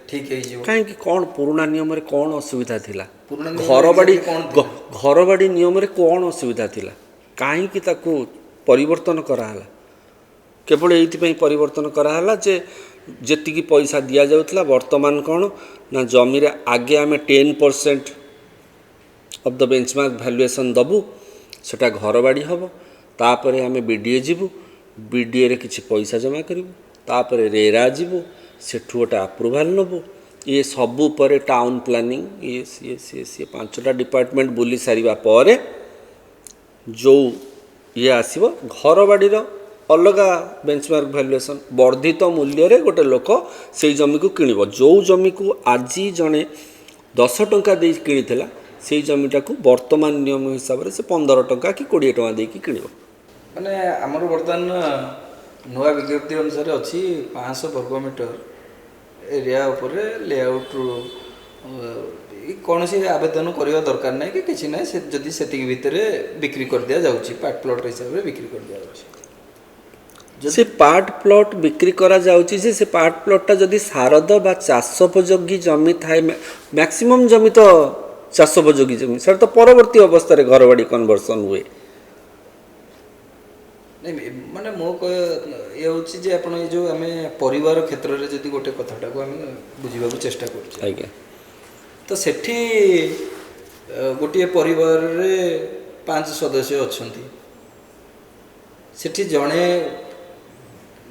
ଠିକ୍ ହେଇଯିବ? କାହିଁକି, କ'ଣ ପୁରୁଣା ନିୟମରେ କ'ଣ ଅସୁବିଧା ଥିଲା? ପୁରୁଣା ଘରବାଡ଼ି ନିୟମରେ କ'ଣ ଅସୁବିଧା ଥିଲା? କାହିଁକି ତାକୁ ପରିବର୍ତ୍ତନ କରାହେଲା? କେବଳ ଏଇଥିପାଇଁ ପରିବର୍ତ୍ତନ କରାହେଲା ଯେ ଯେତିକି ପଇସା ଦିଆଯାଉଥିଲା, ବର୍ତ୍ତମାନ କ'ଣ ନା ଜମିରେ ଆଗେ ଆମେ 10% ଅଫ୍ ଦ ବେଞ୍ଚମାର୍କ ଭ୍ୟାଲୁଏସନ୍ ଦେବୁ, ସେଟା ଘରବାଡ଼ି ହେବ, ତାପରେ ଆମେ BDA ଯିବୁ, BDAରେ କିଛି ପଇସା ଜମା କରିବୁ, ତାପରେ ରେରା ଯିବୁ, ସେଠୁ ଗୋଟେ ଆପ୍ରୁଭାଲ୍ ନେବୁ, ଇଏ ସବୁ ପରେ ଟାଉନ୍ ପ୍ଲାନିଂ, ଇଏ 5ଟା ଡିପାର୍ଟମେଣ୍ଟ ବୁଲି ସାରିବା ପରେ ଯେଉଁ ଇଏ ଆସିବ, ଘରବାଡ଼ିର ଅଲଗା ବେଞ୍ଚମାର୍କ ଭ୍ୟାଲୁଏସନ୍ ବର୍ଦ୍ଧିତ ମୂଲ୍ୟରେ ଗୋଟେ ଲୋକ ସେଇ ଜମିକୁ କିଣିବ। ଯେଉଁ ଜମିକୁ ଆଜି ଜଣେ 10 ଟଙ୍କା ଦେଇ କିଣିଥିଲା, ସେଇ ଜମିଟାକୁ ବର୍ତ୍ତମାନ ନିୟମ ହିସାବରେ ସେ 15 ଟଙ୍କା କି 20 ଟଙ୍କା ଦେଇକି କିଣିବ। ମାନେ ଆମର ବର୍ତ୍ତମାନ ନୂଆ ବିଜ୍ଞପ୍ତି ଅନୁସାରେ ଅଛି 500 ବର୍ଗ ମିଟର ଏରିଆ ଉପରେ ଲେଆଉଟ୍ କୌଣସି ଆବେଦନ କରିବା ଦରକାର ନାହିଁ କି କିଛି ନାହିଁ, ସେ ଯଦି ସେତିକି ଭିତରେ ବିକ୍ରି କରିଦିଆଯାଉଛି, ପାର୍ଟ ପ୍ଲଟ୍ ହିସାବରେ ବିକ୍ରି କରିଦିଆଯାଉଛି। ସେ ପାର୍ଟ ପ୍ଲଟ୍ ବିକ୍ରି କରାଯାଉଛି ଯେ ସେ ପାର୍ଟ ପ୍ଲଟ୍ଟା ଯଦି ଶାରଦ ବା ଚାଷୋପଯୋଗୀ ଜମି ଥାଏ, ମ୍ୟାକ୍ସିମମ୍ ଜମି ତ ଚାଷୋପଯୋଗୀ ଜମି, ସେଟା ତ ପରବର୍ତ୍ତୀ ଅବସ୍ଥାରେ ଘରବାଡ଼ି କନଭର୍ସନ୍ ହୁଏ। ନାଇଁ ମାନେ ମୋ ଇଏ ହେଉଛି ଯେ ଆପଣ ଏ ଯେଉଁ ଆମେ ପରିବାର କ୍ଷେତ୍ରରେ ଯଦି ଗୋଟେ କଥାଟାକୁ ଆମେ ବୁଝିବାକୁ ଚେଷ୍ଟା କରୁଛେ, ଆଜ୍ଞା, ତ ସେଠି ଗୋଟିଏ ପରିବାରରେ 5 ସଦସ୍ୟ ଅଛନ୍ତି, ସେଠି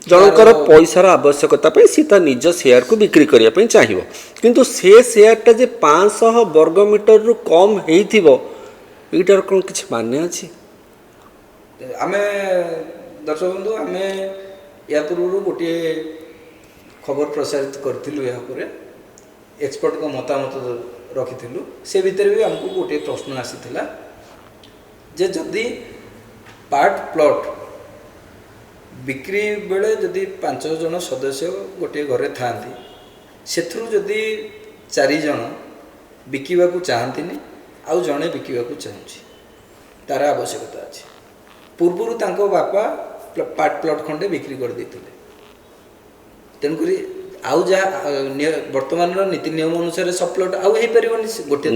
ଜଣଙ୍କର ପଇସାର ଆବଶ୍ୟକତା ପାଇଁ ସେ ତା ନିଜ ସେୟାରକୁ ବିକ୍ରି କରିବା ପାଇଁ ଚାହିଁବ, କିନ୍ତୁ ସେ ସେୟାରଟା ଯେ 500 ବର୍ଗ ମିଟରରୁ କମ୍ ହେଇଥିବ, ଏଇଟାର କ'ଣ କିଛି ମାନେ ଅଛି? ଆମେ ଦର୍ଶକ ବନ୍ଧୁ, ଆମେ ୟା ପୂର୍ବରୁ ଗୋଟିଏ ଖବର ପ୍ରସାରିତ କରିଥିଲୁ, ଏହା ଉପରେ ଏକ୍ସପର୍ଟଙ୍କ ମତାମତ ରଖିଥିଲୁ। ସେ ଭିତରେ ବି ଆମକୁ ଗୋଟିଏ ପ୍ରଶ୍ନ ଆସିଥିଲା जे जदि पार्ट प्लॉट बिक्री बेले जदि 5 जन सदस्य गोटे घरे थांती सेथुरु जदि 4 जन बिकिबा को चाहती आउ जड़े बिकिबा को चाहूँगी तार आवश्यकता अच्छी पूर्वर तांको बापा पार्ट प्लॉट खंडे बिक्री कर देते तेणुक आउ जहाँ वर्तमान नीति नियम अनुसार सब प्लॉट आउ हो पार गोटे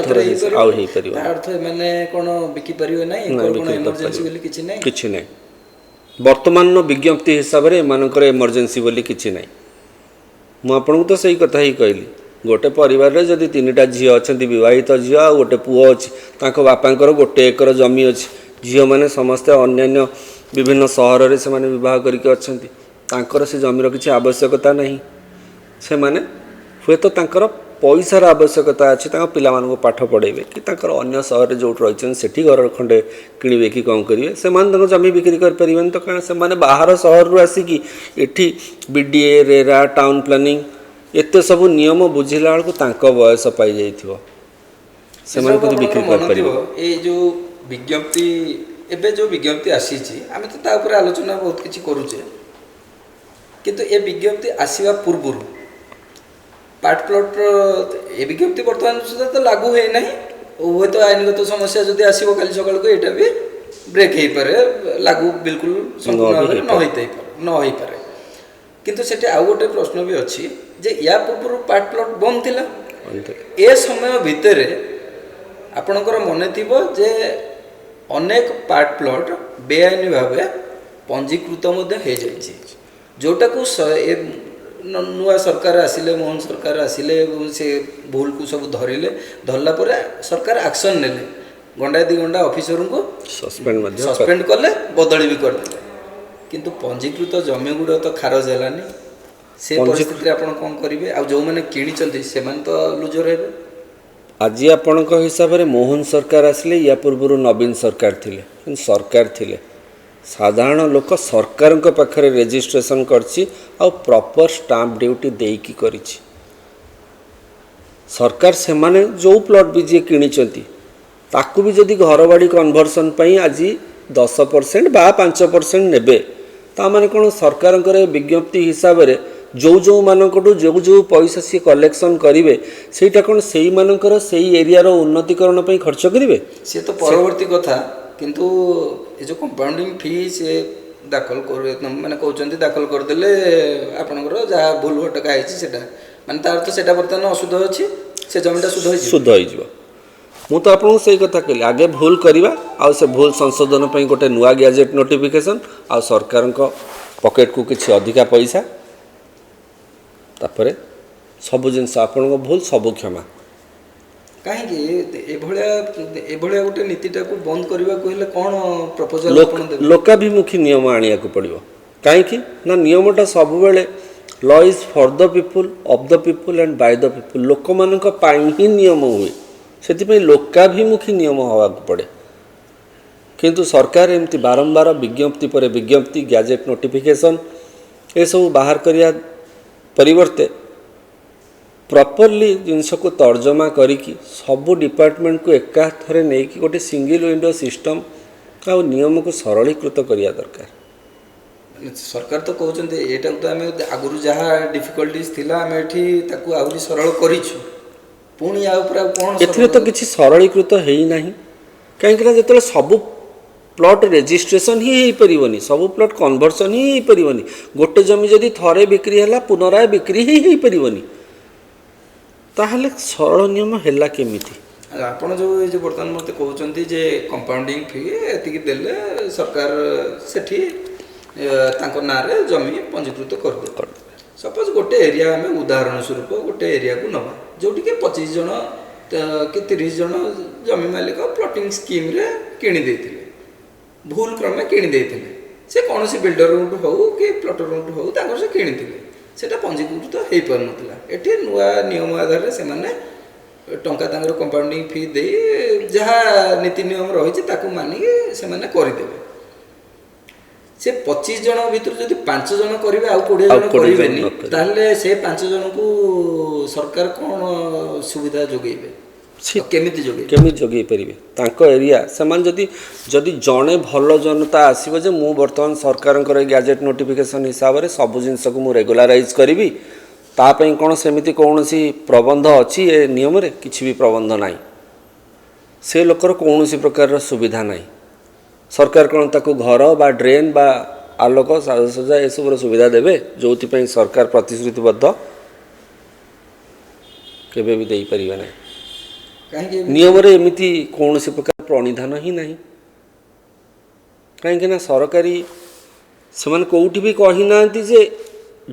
थर अर्थ मैंने कौन बिकी पारे ना इमरजेंसी बोली किसी ना किछि नै वर्तमान विज्ञप्ति हिसाब से एमानकर इमरजेंसी बोली किछि नै मु आपन तो सही कथा ही कहली गोटे परिवार रे जदि 3टा झी अच्छा विवाहित झी आ गोटे पुओ अच्छी तांको बापांकर गोटे एकर जमी अच्छी झील मैंने समस्ते अन्य विभिन्न सहर से माने विवाह करके अच्छा तांकर से जमीर किसी आवश्यकता नहीं से माने हुए तो तांकर पैसार आवश्यकता अच्छी पिला पाठ पढ़ेबे कि तांकर अन्य सहर जो रही सेठी घर खंडे किणवे कि कौन करेंगे से जमी बिक्री करें तो कारण से बाहर सहर रू आसिकी एठी बीडीए रेरा टाउन प्लानिंग एते सब नियम बुझिला बेलू बयस पाई जाइथिबो से बिक्री कर जो विज्ञप्ति एबे जो विज्ञप्ति आसीची आमे तो ता ऊपर आलोचना बहुत किछि करूचे किंतु ए विज्ञप्ति आसीबा पूर्व पार्ट प्लॉट ए विज्ञप्ति वर्तमान सुधा तो लागू है नहीं हुए तो आईनगत समस्या जदि आसीबो काली सकाळ को एटा भी ब्रेक हे पारे लागू बिल्कुल संपूर्ण न होई पारे किंतु सेटे आउ गोटे प्रश्न भी अच्छी जे या पूर्व पार्ट प्लॉट बंद थिला ए समय भितर आपणकर मन थिबो जे अनेक पार्ट प्लॉट बेआईन भाव पंजीकृत हो जाइए जोटा को नुआ सरकार आसिले मोहन सरकार आसिले से भूल को सब धरिले धरला पर सरकार एक्शन नेले गंडा 2 गंडा ऑफिसर को सस्पेंड कले बदली भी करदे किंतु पंजीकृत जमी गुड़ तो खारज हेलानी से परिस्थिति आपण कौन करेंगे आ जो मैंने किणी से तो लुजर हेबे आज आपण हिसाब से मोहन सरकार आसिले या पूर्व नवीन सरकार थिले सरकार थिले साधारण लोक सरकार पाखरे रेजिस्ट्रेशन करछि आ प्रॉपर स्टाम्प ड्यूटी देकी करिछि सरकार से माने जो प्लॉट भी जी किणिचंती ताकू भी जदि घर बाड़ी कन्वर्सन पई आज 10% बा 5% नेबे ता माने कोन सरकार विज्ञप्ति हिसाब से जो जो मानकटू जो जो पैसा सी कलेक्शन करेंगे सेटा कौन से मानकर से एरिया रो उन्नतिकरण पे खर्च करेंगे सी तो परवर्ती कथा किंतु ये जो कंपाउंडिंग फी से दाखल कर माने कहउचंती दाखल कर देले आपनकर जहाँ भूल भटका है सेटा माने तार तो सेटा बर्तमान अशुद्ध अछि से जमीटा शुद्ध होई जिवो मु तो आपन से कथा कहली आगे भूल करवा आ से भूल संशोधन पे गोटे नुआ गैजेट नोटिफिकेशन आ सरकार पॉकेट को किसी अधिका पैसा तापरे सब जिनस आपण भूल सब क्षमा कहीं गोटे नीतिटा को बंद करने को हेले कौन प्रपोजल लोकाभिमुखी नियम आनिया को पड़ो कहीं ना नियमटा सब बेले law is for the people of the people and by the people लोक मान ही नियम हुए से लोकाभिमुखी नियम हवा पड़े किंतु सरकार एमती बारंबार विज्ञप्ति पर विज्ञप्ति गैजेट नोटिफिकेशन ये सब बाहर करिया परिवर्ते प्रॉपरली जिनस को तर्जमा करी सबू डिपार्टमेंट को एका थरे नहीं कि गोटे सिंगल विंडो सिस्टम आ नियम को सरलीकृत करिया दरकार सरकार तो कहते यहाँ तो आम आगुरी जहाँ डिफिकल्टीज थिला आम एठी ताकू आहुरी सरल करिछु पुणी या ऊपर कौन एथिरे तो किछि सरलीकृत हेई नाही कहीं जो सब प्लॉट रेजिस्ट्रेशन ही हो पारनी सब प्लॉट कन्वर्सन ही हो पारनी गोटे जमी जदि थरे बिक्री है पुनराय बिक्री ही हो पारनी ताहले सरल नियम है केमिति आपण जो बर्तमान मत कहते जे कंपाउंडिंग फी एति देले सरकार सेठी तांको नारे जमी पंजीकृत कर दे सपोज गोटे एरिया आम उदाहरण स्वरूप गोटे एरिया को नवा जोटी के 25 जन कि 30 जन जमी मालिक प्लॉटिंग स्कीम रे किणी देथिले भूल क्रमे किणी देथिले से कौन सी बिल्डर रूट हो कि प्लॉटर रूट हो तांको से किणी थिले सेटा पंजीकृत हो पार नथिला एठी नुआ नियम आधार रे से माने टंका तांकर कंपाउंडिंग फी दे जहाँ नीति नियम रही ताकू मानी से माने करि देबे से 25 जन भीतर जदि 5 जन करेंगे आउ 20 जन करेंगे ताहले से 5 जन को सरकार कौन सुविधा जोगेबे ସେ କେମିତି ଯୋଗେଇ କେମିତି ଯୋଗାଇ ପାରିବେ ତାଙ୍କ ଏରିଆ ସେମାନେ ଯଦି ଜଣେ ଭଲ ଜନତା ଆସିବ ଯେ ମୁଁ ବର୍ତ୍ତମାନ ସରକାରଙ୍କର ଏ ଗ୍ୟାଜେଟ୍ ନୋଟିଫିକେସନ୍ ହିସାବରେ ସବୁ ଜିନିଷକୁ ମୁଁ ରେଗୁଲାରାଇଜ୍ କରିବି ତା ପାଇଁ କ'ଣ ସେମିତି କୌଣସି ପ୍ରବନ୍ଧ ଅଛି ଏ ନିୟମରେ କିଛି ବି ପ୍ରବନ୍ଧ ନାହିଁ ସେ ଲୋକର କୌଣସି ପ୍ରକାରର ସୁବିଧା ନାହିଁ ସରକାର କ'ଣ ତାକୁ ଘର ବା ଡ୍ରେନ୍ ବା ଆଲୋକ ସାଜସଜ୍ଜା ଏସବୁର ସୁବିଧା ଦେବେ ଯେଉଁଥିପାଇଁ ସରକାର ପ୍ରତିଶ୍ରୁତିବଦ୍ଧ କେବେ ବି ଦେଇପାରିବେ ନାହିଁ କାହିଁକି ନିୟମରେ ଏମିତି କୌଣସି ପ୍ରକାର ପ୍ରଣିଧାନ ହିଁ ନାହିଁ କାହିଁକି ନା ସରକାରୀ ସେମାନେ କେଉଁଠି ବି କହିନାହାନ୍ତି ଯେ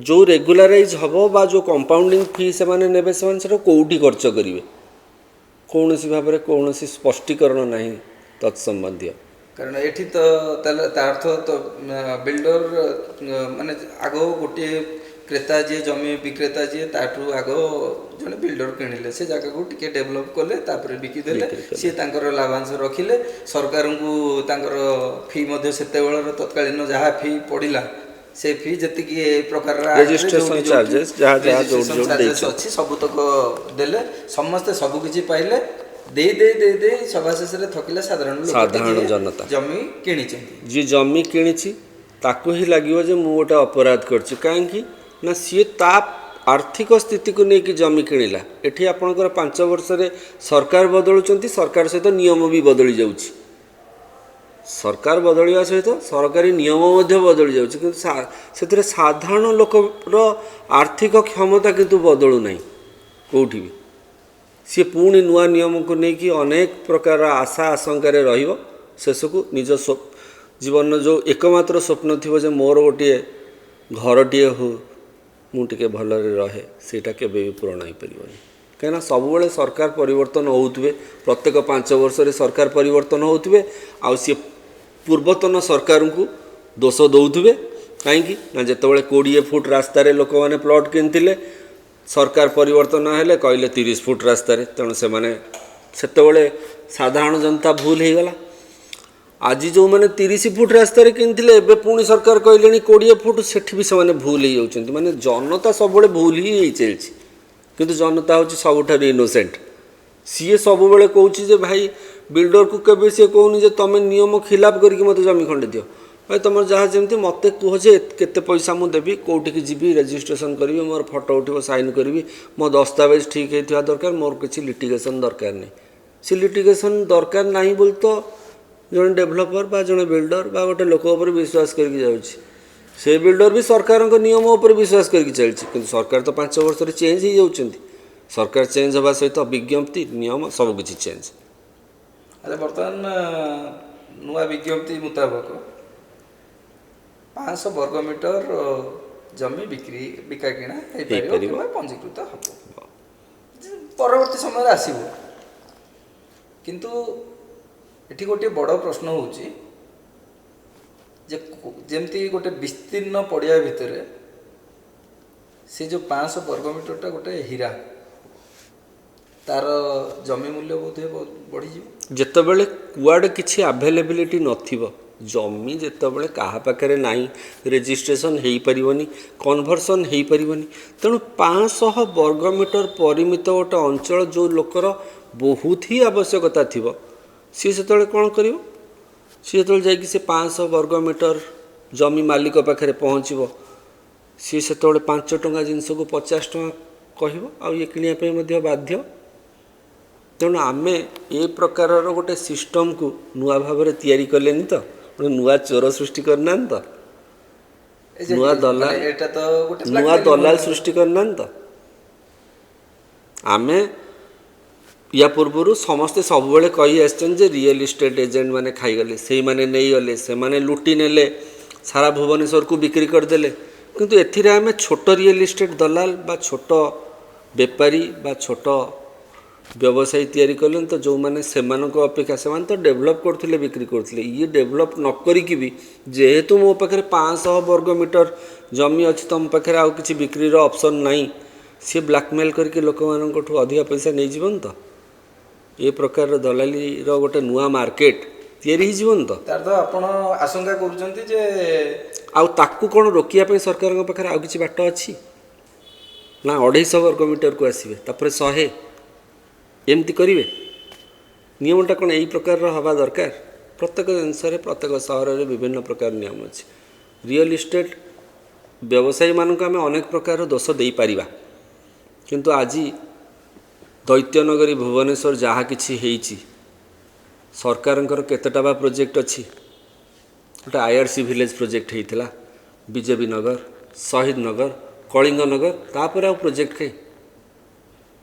ଯେଉଁ ରେଗୁଲାରାଇଜ୍ ହେବ ବା ଯେଉଁ କମ୍ପାଉଣ୍ଡିଂ ଫି ସେମାନେ ନେବେ ସେମାନେ ସେଟା କେଉଁଠି ଖର୍ଚ୍ଚ କରିବେ କୌଣସି ଭାବରେ କୌଣସି ସ୍ପଷ୍ଟୀକରଣ ନାହିଁ ତତ୍ସମ୍ବନ୍ଧୀୟ କାରଣ ଏଠି ତ ତାହେଲେ ତା ଅର୍ଥ ତ ବିଲ୍ଡର ମାନେ ଆଗ ଗୋଟିଏ କ୍ରେତା ଯିଏ ଜମି ବିକ୍ରେତା ଯିଏ ତାଠୁ ଆଗ ଜଣେ ବିଲ୍ଡର କିଣିଲେ ସେ ଜାଗାକୁ ଟିକେ ଡେଭଲପ୍ କଲେ ତାପରେ ବିକିଦେଲେ ସିଏ ତାଙ୍କର ଲାଭାଂଶ ରଖିଲେ ସରକାରଙ୍କୁ ତାଙ୍କର ଫି ମଧ୍ୟ ସେତେବେଳର ତତ୍କାଳୀନ ଯାହା ଫି ପଡ଼ିଲା ସେ ଫି ଯେତିକି ଏ ପ୍ରକାରର ରେଜିଷ୍ଟ୍ରେସନ ଚାର୍ଜେସ୍ ଯାହା ଚାର୍ଜେସ୍ ଅଛି ସବୁତକ ଦେଲେ ସମସ୍ତେ ସବୁ କିଛି ପାଇଲେ ଦେଇ ସଭା ଶେଷରେ ଥକିଲା ସାଧାରଣ ଜନତା ଜମି କିଣିଛନ୍ତି ଯିଏ ଜମି କିଣିଛି ତାକୁ ହିଁ ଲାଗିବ ଯେ ମୁଁ ଗୋଟେ ଅପରାଧ କରିଛି କାହିଁକି ନା ସିଏ ତା ଆର୍ଥିକ ସ୍ଥିତିକୁ ନେଇକି ଜମି କିଣିଲା ଏଠି ଆପଣଙ୍କର 5 ବର୍ଷରେ ସରକାର ବଦଳୁଛନ୍ତି ସରକାର ସହିତ ନିୟମ ବି ବଦଳି ଯାଉଛି ସରକାର ବଦଳିବା ସହିତ ସରକାରୀ ନିୟମ ମଧ୍ୟ ବଦଳି ଯାଉଛି କିନ୍ତୁ ସେଥିରେ ସାଧାରଣ ଲୋକର ଆର୍ଥିକ କ୍ଷମତା କିନ୍ତୁ ବଦଳୁ ନାହିଁ କେଉଁଠି ବି ସିଏ ପୁଣି ନୂଆ ନିୟମକୁ ନେଇକି ଅନେକ ପ୍ରକାର ଆଶା ଆଶଙ୍କାରେ ରହିବ ଶେଷକୁ ନିଜ ଜୀବନର ଯେଉଁ ଏକମାତ୍ର ସ୍ୱପ୍ନ ଥିବ ଯେ ମୋର ଗୋଟିଏ ଘରଟିଏ ହଉ ମୁଁ ଟିକେ ଭଲରେ ରହେ ସେଇଟା କେବେ ବି ପୂରଣ ହୋଇପାରିବନି କାହିଁକିନା ସବୁବେଳେ ସରକାର ପରିବର୍ତ୍ତନ ହେଉଥିବେ ପ୍ରତ୍ୟେକ 5 ବର୍ଷରେ ସରକାର ପରିବର୍ତ୍ତନ ହେଉଥିବେ ଆଉ ସିଏ ପୂର୍ବତନ ସରକାରଙ୍କୁ ଦୋଷ ଦେଉଥିବେ କାହିଁକି ନା ଯେତେବେଳେ 20 ଫୁଟ ରାସ୍ତାରେ ଲୋକମାନେ ପ୍ଲଟ୍ କିଣିଥିଲେ ସରକାର ପରିବର୍ତ୍ତନ ହେଲେ କହିଲେ 30 ଫୁଟ ରାସ୍ତାରେ ତେଣୁ ସେମାନେ ସେତେବେଳେ ସାଧାରଣ ଜନତା ଭୁଲ ହେଇଗଲା ଆଜି ଯେଉଁମାନେ 30 ଫୁଟ ରାସ୍ତାରେ କିଣିଥିଲେ ଏବେ ପୁଣି ସରକାର କହିଲେଣି 20 ଫୁଟ ସେଠି ବି ସେମାନେ ଭୁଲ ହେଇଯାଉଛନ୍ତି ମାନେ ଜନତା ସବୁବେଳେ ଭୁଲ ହିଁ ହେଇ ଚାଲିଛି କିନ୍ତୁ ଜନତା ହେଉଛି ସବୁଠାରୁ ଇନୋସେଣ୍ଟ ସିଏ ସବୁବେଳେ କହୁଛି ଯେ ଭାଇ ବିଲ୍ଡରକୁ କେବେ ସିଏ କହୁନି ଯେ ତୁମେ ନିୟମ ଖିଲାପ କରିକି ମୋତେ ଜମି ଖଣ୍ଡେ ଦିଅ ଭାଇ ତୁମର ଯାହା ଯେମିତି ମୋତେ କୁହ ଯେ କେତେ ପଇସା ମୁଁ ଦେବି କେଉଁଠିକି ଯିବି ରେଜିଷ୍ଟ୍ରେସନ୍ କରିବି ମୋର ଫଟୋ ଉଠିବ ସାଇନ୍ କରିବି ମୋ ଦସ୍ତାବେଜ ଠିକ୍ ହେଇଥିବା ଦରକାର ମୋର କିଛି ଲିଟିଗେସନ୍ ଦରକାର ନାହିଁ ସେ ଲିଟିଗେସନ୍ ଦରକାର ନାହିଁ ବୋଲି ତ ଜଣେ ଡେଭଲପର ବା ଜଣେ ବିଲ୍ଡର ବା ଗୋଟେ ଲୋକ ଉପରେ ବିଶ୍ୱାସ କରିକି ଯାଉଛି ସେ ବିଲ୍ଡର ବି ସରକାରଙ୍କ ନିୟମ ଉପରେ ବିଶ୍ୱାସ କରିକି ଚାଲିଛି କିନ୍ତୁ ସରକାର ତ 5 ବର୍ଷରେ ଚେଞ୍ଜ ହେଇଯାଉଛନ୍ତି ସରକାର ଚେଞ୍ଜ ହେବା ସହିତ ବିଜ୍ଞପ୍ତି ନିୟମ ସବୁକିଛି ଚେଞ୍ଜ ବର୍ତ୍ତମାନ ନୂଆ ବିଜ୍ଞପ୍ତି ମୁତାବକ 500 ବର୍ଗ ମିଟର ଜମି ବିକା କିଣା ହେଇପାରିବ କିମ୍ବା ପଞ୍ଜୀକୃତ ହେବ ପରବର୍ତ୍ତୀ ସମୟରେ ଆସିବ କିନ୍ତୁ ଏଠି ଗୋଟିଏ ବଡ଼ ପ୍ରଶ୍ନ ହେଉଛି ଯେ ଯେମିତି ଗୋଟେ ବିସ୍ତୀର୍ଣ୍ଣ ପଡ଼ିଆ ଭିତରେ ସେ ଯେଉଁ 500 ବର୍ଗ ମିଟରଟା ଗୋଟେ ହୀରା ତାର ଜମି ମୂଲ୍ୟ ବୋଧହୁଏ ବଢ଼ିଯିବ ଯେତେବେଳେ କୁଆଡ଼େ କିଛି ଆଭେଲେବିଲିଟି ନଥିବ ଜମି ଯେତେବେଳେ କାହା ପାଖରେ ନାହିଁ ରେଜିଷ୍ଟ୍ରେସନ୍ ହେଇପାରିବନି କନଭର୍ସନ୍ ହେଇପାରିବନି ତେଣୁ 500 ବର୍ଗ ମିଟର ପରିମିତ ଗୋଟେ ଅଞ୍ଚଳ ଯେଉଁ ଲୋକର ବହୁତ ହିଁ ଆବଶ୍ୟକତା ଥିବ ସିଏ ସେତେବେଳେ କ'ଣ କରିବ ସିଏ ଯେତେବେଳେ ଯାଇକି ସେ 500 ବର୍ଗ ମିଟର ଜମି ମାଲିକ ପାଖରେ ପହଞ୍ଚିବ ସିଏ ସେତେବେଳେ 5 ଟଙ୍କା ଜିନିଷକୁ 50 ଟଙ୍କା କହିବ ଆଉ ଇଏ କିଣିବା ପାଇଁ ମଧ୍ୟ ବାଧ୍ୟ ତେଣୁ ଆମେ ଏ ପ୍ରକାରର ଗୋଟେ ସିଷ୍ଟମ୍କୁ ନୂଆ ଭାବରେ ତିଆରି କଲେନି ତ ଗୋଟେ ନୂଆ ଚୋର ସୃଷ୍ଟି କରିନାହାନ୍ତି ତ ନୂଆ ଦଲାଲ ସୃଷ୍ଟି କରିନାହାନ୍ତି ତ ଆମେ ୟା ପୂର୍ବରୁ ସମସ୍ତେ ସବୁବେଳେ କହି ଆସିଛନ୍ତି ଯେ ରିଏଲ୍ ଇଷ୍ଟେଟ୍ ଏଜେଣ୍ଟ ମାନେ ଖାଇଗଲେ ସେଇମାନେ ନେଇଗଲେ ସେମାନେ ଲୁଟି ନେଲେ ସାରା ଭୁବନେଶ୍ୱରକୁ ବିକ୍ରି କରିଦେଲେ କିନ୍ତୁ ଏଥିରେ ଆମେ ଛୋଟ ରିଏଲ୍ ଇଷ୍ଟେଟ୍ ଦଲାଲ ବା ଛୋଟ ବେପାରୀ ବା ଛୋଟ ବ୍ୟବସାୟୀ ତିଆରି କଲେନି ତ ଯେଉଁମାନେ ସେମାନଙ୍କ ଅପେକ୍ଷା ସେମାନେ ତ ଡେଭଲପ୍ କରୁଥିଲେ ବିକ୍ରି କରୁଥିଲେ ଇଏ ଡେଭଲପ୍ ନ କରିକି ବି ଯେହେତୁ ମୋ ପାଖରେ 500 ବର୍ଗ ମିଟର ଜମି ଅଛି ତୁମ ପାଖରେ ଆଉ କିଛି ବିକ୍ରିର ଅପସନ୍ ନାହିଁ ସିଏ ବ୍ଲାକମେଲ୍ କରିକି ଲୋକମାନଙ୍କଠୁ ଅଧିକା ପଇସା ନେଇଯିବନି ତ ଏ ପ୍ରକାରର ଦଲାଲିର ଗୋଟେ ନୂଆ ମାର୍କେଟ ତିଆରି ହେଇଯିବନି ତ ତାର ତ ଆପଣ ଆଶଙ୍କା କରୁଛନ୍ତି ଯେ ଆଉ ତାକୁ କ'ଣ ରୋକିବା ପାଇଁ ସରକାରଙ୍କ ପାଖରେ ଆଉ କିଛି ବାଟ ଅଛି ନା 250 ବର୍ଗ ମିଟରକୁ ଆସିବେ ତାପରେ 100 ଏମିତି କରିବେ नियमटा कौन यही प्रकार हवा दरकार प्रत्येक जिनस प्रत्येक सहर में विभिन्न प्रकार नियम अच्छे रियल इस्टेट व्यवसायी मानक आम अनेक प्रकार दोष दे पारिबा किंतु आज दैत्यनगरी भुवनेश्वर जहाँ कि सरकार केतेटा बा प्रोजेक्ट अच्छी गोटे आईआरसी विलेज प्रोजेक्ट होता बीजेपी नगर शहीद नगर कलिंग नगर तापर आ प्रोजेक्ट कहीं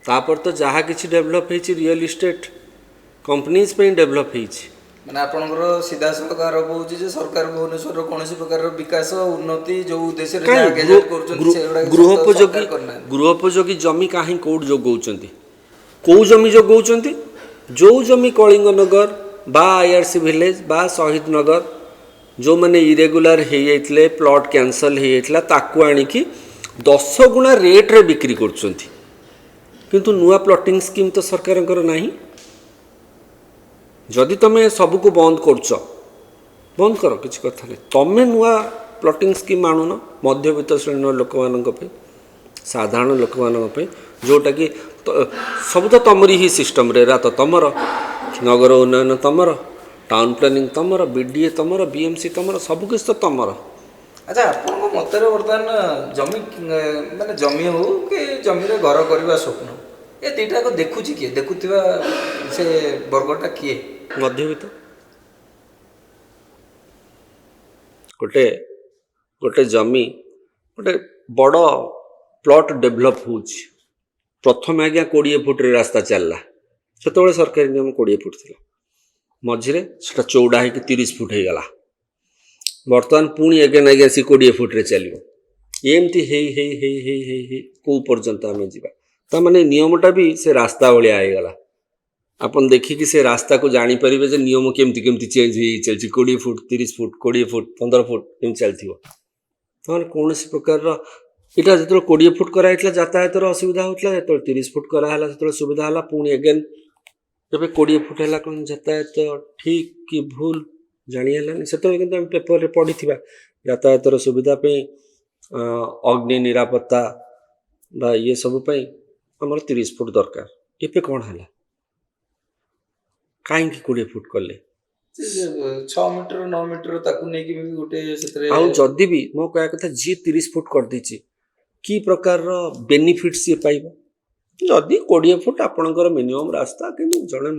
तापर तो जहाँ कि डेभलप हो रियल इस्टेट कंपनीज पे डेभलप होती ମାନେ ଆପଣଙ୍କର ସିଧାସଳଖ ଆରୋପ ହେଉଛି ଯେ ସରକାର ଭୁବନେଶ୍ୱରର କୌଣସି ପ୍ରକାରର ବିକାଶ ଉନ୍ନତି ଯେଉଁ ଉଦ୍ଦେଶ୍ୟରେ ଯାହା ଗେଜେଟ୍ କରୁଛନ୍ତି ସେଗୁଡ଼ାକ ଗୃହୋପଯୋଗୀ ଜମି କାହିଁ କେଉଁଠି ଯୋଗାଉଛନ୍ତି କେଉଁ ଜମି ଯୋଗାଉଛନ୍ତି ଯେଉଁ ଜମି କଳିଙ୍ଗ ନଗର ବା ଆଇଆରସି ଭିଲେଜ ବା ଶହୀଦ ନଗର ଯେଉଁମାନେ ଇରେଗୁଲାର ହେଇଯାଇଥିଲେ ପ୍ଲଟ୍ କ୍ୟାନସଲ୍ ହେଇଯାଇଥିଲା ତାକୁ ଆଣିକି 10 ଗୁଣା ରେଟ୍ରେ ବିକ୍ରି କରୁଛନ୍ତି କିନ୍ତୁ ନୂଆ ପ୍ଲଟିଂ ସ୍କିମ୍ ତ ସରକାରଙ୍କର ନାହିଁ जदि तुम सबको बंद करुच बंद कर किसी कथा नहीं तुम्हें नुआ प्लटिंग स्कीम आणुन मध्यवित्त श्रेणी लोक मान साधारण लोक मान जोटा कि सब तो तुमरी ही सिस्टम रे तो तुमर नगर उन्नयन तुमर टाउन प्लानिंग तुमर बीडीए तुमर बीएमसी तुमर सबकिछ तो तुमर अच्छा आपन मतरे बर्तमान जमी माने जमी हो कि जमी रे घर करबा स्वप्न ए दुईटा को देखुची किए देखुथिबा से वर्गटा किए मध्यवित्त गोटे गोटे जमी गोटे बड़ प्लॉट डेभलप हो प्रथम आज्ञा 20 फुट रे रास्ता चलला से सरकारी नियम 20 फुट थी मझे से चौड़ा है 30 फुट हो गला बर्तमान पुणी एगेन आज्ञा सी 20 फुट रे चलो एमती हे कौ पर्यंत आम जा माने नियमटा भी से रास्ता भाया आईगला आपन देखिए से रास्ता को जानीपर जे नियम केमती केमती चेंज हो चलती 20 फुट 30 फुट 20 फुट 15 फुट एम चलती कौन प्रकार इटा जो 20 फुट कराई यातायात असुविधा होता जो 30 फुट कराला जो सुविधा है पुणी एगेन जब 20 फुट है कौन यातायात ठीक कि भूल जानीलानी से पेपर रे पढ़ी यातायात सुविधा अग्नि निरापत्ता ये सब आमर 30 फुट दरकार ये कौन है कहीं 20 फुट कले 6 मीटर 9 मीटर ताकू नहीं कि गोटे सेतरे आउ जदी भी मो कया कथा जी 30 फुट कर दीची की प्रकार रो बेनिफिट से पाइबो जदी 20 फुट आपनकर मिनिमम रास्ता किंतु जणे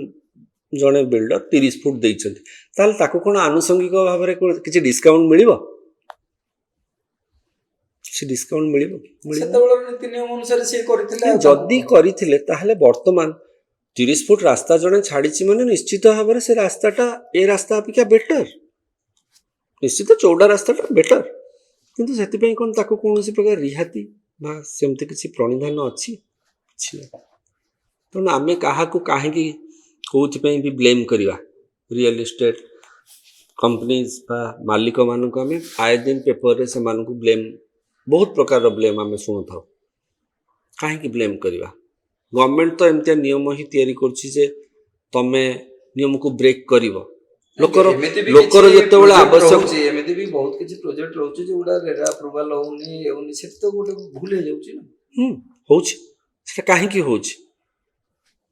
जणे बिल्डर 30 फुट देइछथि ताल ताकू कोन आनुषंगिक भाव रे किछि डिस्काउंट मिलिबो से डिस्काउंट मिलिबो सेतबेला नीति नियम अनुसार से करथिले जदी करिथिले ताहले वर्तमान 30 फुट रास्ता जड़े छाड़ी मैंने निश्चित भाव में से रास्ताटा ए रास्ता अपेक्षा बेटर निश्चित चौड़ा रास्ताटा बेटर किंतु से कौन ताको कौन प्रकार रिहाती सेमती किसी प्रणिधान अच्छी तेणु आम क्या कहीं कौन भी ब्लेम करवा रियल इस्टेट कंपनीज मालिक मानक आम आए दिन पेपर रे से ब्लेम बहुत प्रकार ब्लेम आम शुणु था कहीं ब्लेम करवा गवर्नमेंट तो एमती नियम ही तैयारी करछि जे तमे नियम को ब्रेक करिवो लोकर जेतेबेले आवश्यक एमिति भी बहुत किछि प्रोजेक्ट रहउछि जे उडा रेरा अप्रूवल होउनी से तो गोटे भूल हो जाउछि ना होउछि से काहे की होउछि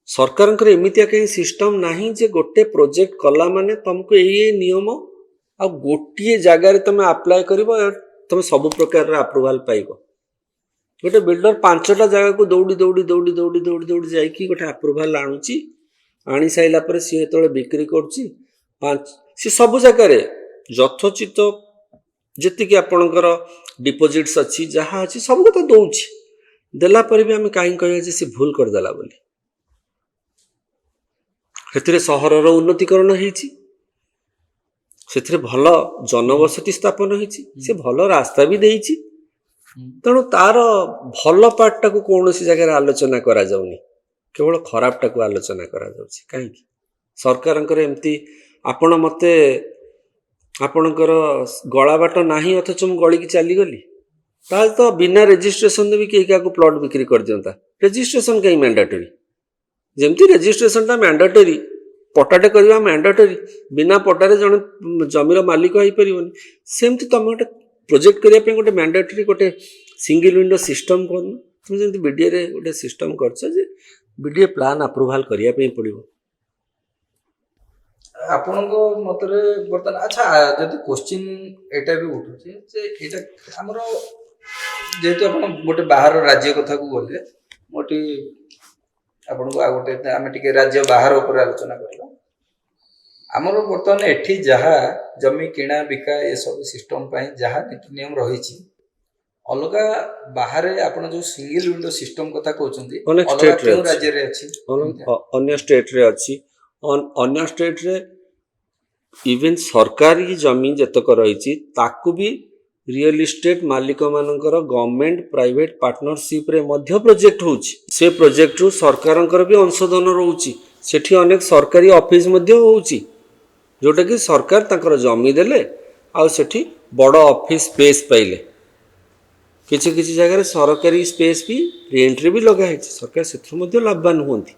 सरकारनकर एमितिया कहीं सिस्टम नाही जे गोटे प्रोजेक्ट कला माने तुमको ये नियम आ गोटिए जगह रे तमे अप्लाई करिवो तमे सब प्रकार रे अप्रूवल पाइबो गोटे बिल्डर 5टा जगह को दौड़ी दौड़ी दौड़ी दौड़ी दौड़ी दौड़ी जाकि गोटे अप्रूवाल आणुची आनी साइला पर सी जो बिक्री करुच्ची सी सब जगह यथोचित जी आपणकर डिपोजिट्स अच्छी जहाँ अच्छी सब कथा दौर देला पर भी आम कहीं कह सी भूल करदेला बोली से सहरर उन्नतीकरण होती भल जनबसति स्थापन होती भल रास्ता भी देती तेणु तार भल पार्टा को कौन सी जगह आलोचना करा जाउनी केवल खराबटा को आलोचना करा जाउछि कहीं सरकार एमती आपण मते आपणकर गला बाट नाही अथच मु गली की चली गली ताल तो बिना रजिस्ट्रेशन भी कहीं क्या प्लॉट बिक्री कर दियंता रजिस्ट्रेशन कहीं मैंडेटरी जेमती रजिस्ट्रेशन टा मैंडेटरी पट्टाटे करवा मैंडेटरी बिना पट्टारे जन जमीर मालिक हो परिबनी सेमती तुम गोटे प्रोजेक्ट करने गोटे मैंडेटरी गोटे सिंगल विंडो सिस्टम कर तुम जमी बीडीए रे गोटे सिस्टम कर बीडीए प्लान अप्रूवाल करने पड़ो ଆପଣଙ୍କ ମତରେ ବର୍ତ୍ତମାନ ଆଚ୍ଛା ଯଦି କୋଶ୍ଚିନ୍ ଏଇଟା ବି ଉଠୁଛି ଯେ ଏଇଟା ଆମର ଯେହେତୁ ଆପଣ ଗୋଟେ ବାହାର ରାଜ୍ୟ କଥାକୁ ଗଲେ ମୁଁ ଟିକେ ଆପଣଙ୍କୁ ଆଉ ଗୋଟେ ଆମେ ଟିକେ ରାଜ୍ୟ ବାହାର ଉପରେ ଆଲୋଚନା କରିବା। ଆମର ବର୍ତ୍ତମାନ ଏଠି ଯାହା ଜମି କିଣା ବିକା ଏସବୁ ସିଷ୍ଟମ ପାଇଁ ଯାହା ନୀତି ନିୟମ ରହିଛି ଅଲଗା ବାହାରେ ଆପଣ ଯୋଉ ସିଙ୍ଗଲ ୱିଣ୍ଡୋ ସିଷ୍ଟମ କଥା କହୁଛନ୍ତି ଅନେକ ଅଲଗା ଷ୍ଟେଟ୍ରେ କେଉଁ ଅଛି, ରାଜ୍ୟରେ ଅଛି? ଅନ୍ୟ ଷ୍ଟେଟ୍ରେ ଅଛି। ଅନ୍ୟ ଷ୍ଟେଟ୍ରେ ଇଭେନ୍ ସରକାରୀ ଜମି ଯେତକ ରହିଛି ତାକୁ ବି ରିଅଲ ଇଷ୍ଟେଟ୍ ମାଲିକମାନଙ୍କର ଗଭର୍ଣ୍ଣମେଣ୍ଟ ପ୍ରାଇଭେଟ ପାର୍ଟନରସିପ୍ରେ ମଧ୍ୟ ପ୍ରୋଜେକ୍ଟ ହେଉଛି। ସେ ପ୍ରୋଜେକ୍ଟରୁ ସରକାରଙ୍କର ବି ଅଂଶଧନ ରହୁଛି। ସେଠି ଅନେକ ସରକାରୀ ଅଫିସ୍ ମଧ୍ୟ ହେଉଛି, ଯେଉଁଟାକି ସରକାର ତାଙ୍କର ଜମି ଦେଲେ ଆଉ ସେଠି ବଡ଼ ଅଫିସ୍ ସ୍ପେସ୍ ପାଇଲେ। କିଛି କିଛି ଜାଗାରେ ସରକାରୀ ସ୍ପେସ୍ ବି ରେଣ୍ଟରେ ବି ଲଗା ହେଇଛି, ସରକାର ସେଥିରୁ ମଧ୍ୟ ଲାଭବାନ ହୁଅନ୍ତି।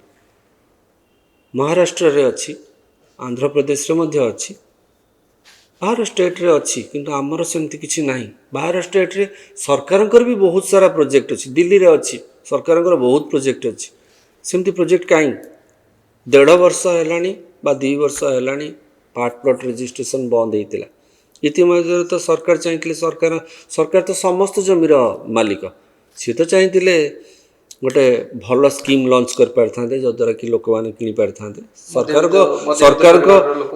ମହାରାଷ୍ଟ୍ରରେ ଅଛି, ଆନ୍ଧ୍ରପ୍ରଦେଶରେ ମଧ୍ୟ ଅଛି, ବାହାର ଷ୍ଟେଟ୍ରେ ଅଛି, କିନ୍ତୁ ଆମର ସେମିତି କିଛି ନାହିଁ। ବାହାର ଷ୍ଟେଟ୍ରେ ସରକାରଙ୍କର ବି ବହୁତ ସାରା ପ୍ରୋଜେକ୍ଟ ଅଛି। ଦିଲ୍ଲୀରେ ଅଛି, ସରକାରଙ୍କର ବହୁତ ପ୍ରୋଜେକ୍ଟ ଅଛି। ସେମିତି ପ୍ରୋଜେକ୍ଟ କାହିଁ? 1.5 ବର୍ଷ ହେଲାଣି ବା 2 ବର୍ଷ ହେଲାଣି ପାର୍ଟ ପ୍ଲଟ୍ ରେଜିଷ୍ଟ୍ରେସନ୍ ବନ୍ଦ ହେଇଥିଲା। ଇତିମଧ୍ୟରେ ତ ସରକାର ଚାହିଁଥିଲେ, ସରକାର ତ ସମସ୍ତ ଜମିର ମାଲିକ, ସିଏ ତ ଚାହିଁଥିଲେ ଗୋଟେ ଭଲ ସ୍କିମ୍ ଲଞ୍ଚ କରିପାରିଥାନ୍ତେ ଯଦ୍ୱାରା କି ଲୋକମାନେ କିଣିପାରିଥାନ୍ତେ।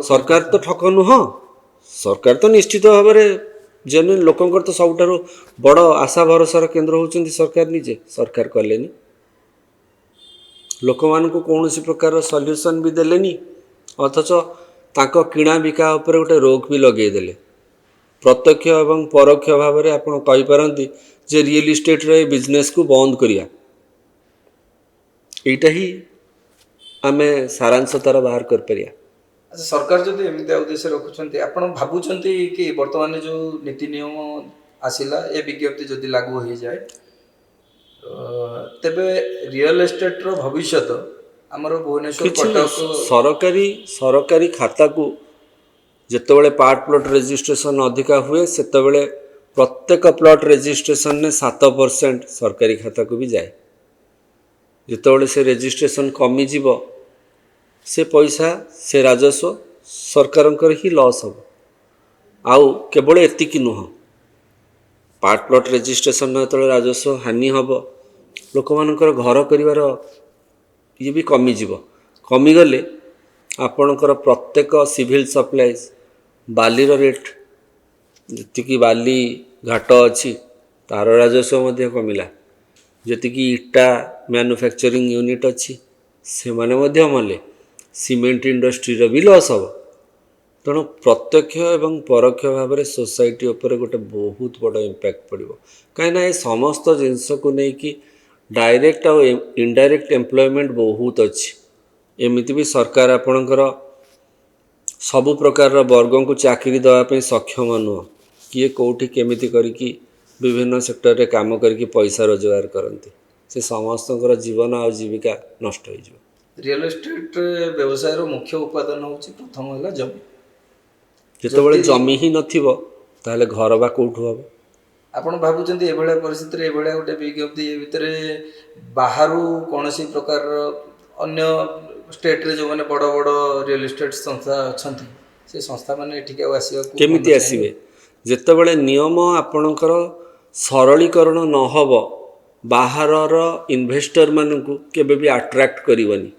ସରକାର ତ ଠକ ନୁହଁ। ସରକାର ତ ନିଶ୍ଚିତ ଭାବରେ ଜେନ୍ୟୁନ୍ ଲୋକଙ୍କର ତ ସବୁଠାରୁ ବଡ଼ ଆଶା ଭରସାର କେନ୍ଦ୍ର ହେଉଛନ୍ତି ସରକାର ନିଜେ। ସରକାର କଲେନି, ଲୋକମାନଙ୍କୁ କୌଣସି ପ୍ରକାର ସଲ୍ୟୁସନ୍ ବି ଦେଲେନି, ଅଥଚ ତାଙ୍କ କିଣା ବିକା ଉପରେ ଗୋଟେ ରୋକ୍ ବି ଲଗେଇଦେଲେ। ପ୍ରତ୍ୟକ୍ଷ ଏବଂ ପରୋକ୍ଷ ଭାବରେ ଆପଣ କହିପାରନ୍ତି ଯେ ରିଏଲ୍ ଇଷ୍ଟେଟ୍ର ଏ ବିଜନେସ୍କୁ ବନ୍ଦ କରିବା। ଏଇଟା ହିଁ ଆମେ ସାରାଂଶ ତାର ବାହାର କରିପାରିବା। ଆଚ୍ଛା, ସରକାର ଯଦି ଏମିତିଆ ଉଦ୍ଦେଶ୍ୟ ରଖୁଛନ୍ତି, ଆପଣ ଭାବୁଛନ୍ତି କି ବର୍ତ୍ତମାନ ଯେଉଁ ନୀତି ନିୟମ ଆସିଲା ଏ ବିଜ୍ଞପ୍ତି ଯଦି ଲାଗୁ ହୋଇଯାଏ ତେବେ ରିଅଲ ଏଷ୍ଟେଟ୍ର ଭବିଷ୍ୟତ ଆମର ଭୁବନେଶ୍ୱର କିଛି ନାହିଁ। କଟକ ସରକାରୀ ଖାତାକୁ ଯେତେବେଳେ ପାର୍ଟ ପ୍ଲଟ୍ ରେଜିଷ୍ଟ୍ରେସନ୍ ଅଧିକା ହୁଏ ସେତେବେଳେ ପ୍ରତ୍ୟେକ ପ୍ଲଟ୍ ରେଜିଷ୍ଟ୍ରେସନ୍ରେ 7% ସରକାରୀ ଖାତାକୁ ବି ଯାଏ। ଯେତେବେଳେ ସେ ରେଜିଷ୍ଟ୍ରେସନ୍ କମିଯିବ ସେ ପଇସା, ସେ ରାଜସ୍ୱ ସରକାରଙ୍କର ହିଁ ଲସ୍ ହେବ। ଆଉ କେବଳ ଏତିକି ନୁହଁ, ପାର୍ଟ ପ୍ଲଟ୍ ରେଜିଷ୍ଟ୍ରେସନ୍ର ଯେତେବେଳେ ରାଜସ୍ୱ ହାନି ହେବ ଲୋକମାନଙ୍କର ଘର କରିବାର ଇଏ ବି କମିଯିବ। କମିଗଲେ ଆପଣଙ୍କର ପ୍ରତ୍ୟେକ ସିଭିଲ୍ ସପ୍ଲାଇଜ୍, ବାଲିର ରେଟ୍, ଯେତିକି ବାଲି ଘାଟ ଅଛି ତା'ର ରାଜସ୍ୱ ମଧ୍ୟ କମିଲା। ଯେତିକି ଇଟା ମ୍ୟାନୁଫ୍ୟାକ୍ଚରିଂ ୟୁନିଟ୍ ଅଛି ସେମାନେ ମଧ୍ୟ ମଲେ। ସିମେଣ୍ଟ ଇଣ୍ଡଷ୍ଟ୍ରିର ବି ଲସ୍ ହେବ। ତେଣୁ ପ୍ରତ୍ୟକ୍ଷ ଏବଂ ପରୋକ୍ଷ ଭାବରେ ସୋସାଇଟି ଉପରେ ଗୋଟେ ବହୁତ ବଡ଼ ଇମ୍ପ୍ୟାକ୍ଟ ପଡ଼ିବ। କାହିଁକିନା ଏ ସମସ୍ତ ଜିନିଷକୁ ନେଇକି ଡାଇରେକ୍ଟ ଆଉ ଇନଡାଇରେକ୍ଟ ଏମ୍ପ୍ଲୟମେଣ୍ଟ ବହୁତ ଅଛି। ଏମିତି ବି ସରକାର ଆପଣଙ୍କର ସବୁ ପ୍ରକାରର ବର୍ଗଙ୍କୁ ଚାକିରି ଦେବା ପାଇଁ ସକ୍ଷମ ନୁହଁ। କିଏ କେଉଁଠି କେମିତି କରିକି ବିଭିନ୍ନ ସେକ୍ଟରରେ କାମ କରିକି ପଇସା ରୋଜଗାର କରନ୍ତି, ସେ ସମସ୍ତଙ୍କର ଜୀବନ ଆଉ ଜୀବିକା ନଷ୍ଟ ହୋଇଯିବ। ରିଅଲ ଏଷ୍ଟେଟ୍ ବ୍ୟବସାୟର ମୁଖ୍ୟ ଉପାଦାନ ହେଉଛି ପ୍ରଥମ ହେଲା ଜମି। ଯେତେବେଳେ ଜମି ହିଁ ନଥିବ ତାହେଲେ ଘର ବା କେଉଁଠୁ ହେବ? ଆପଣ ଭାବୁଛନ୍ତି ଏଭଳିଆ ପରିସ୍ଥିତିରେ ଏଭଳିଆ ଗୋଟେ ବିଜ୍ଞପ୍ତି ଭିତରେ ବାହାରୁ କୌଣସି ପ୍ରକାରର ଅନ୍ୟ ଷ୍ଟେଟ୍ରେ ଯେଉଁମାନେ ବଡ଼ ବଡ଼ ରିଅଲ ଇଷ୍ଟେଟ୍ ସଂସ୍ଥା ଅଛନ୍ତି ସେ ସଂସ୍ଥାମାନେ ଏଠିକି ଆଉ ଆସିବାକୁ କେମିତି ଆସିବେ? ଯେତେବେଳେ ନିୟମ ଆପଣଙ୍କର ସରଳୀକରଣ ନ ହେବ ବାହାରର ଇନଭେଷ୍ଟରମାନଙ୍କୁ କେବେ ବି ଆଟ୍ରାକ୍ଟ କରିବନି।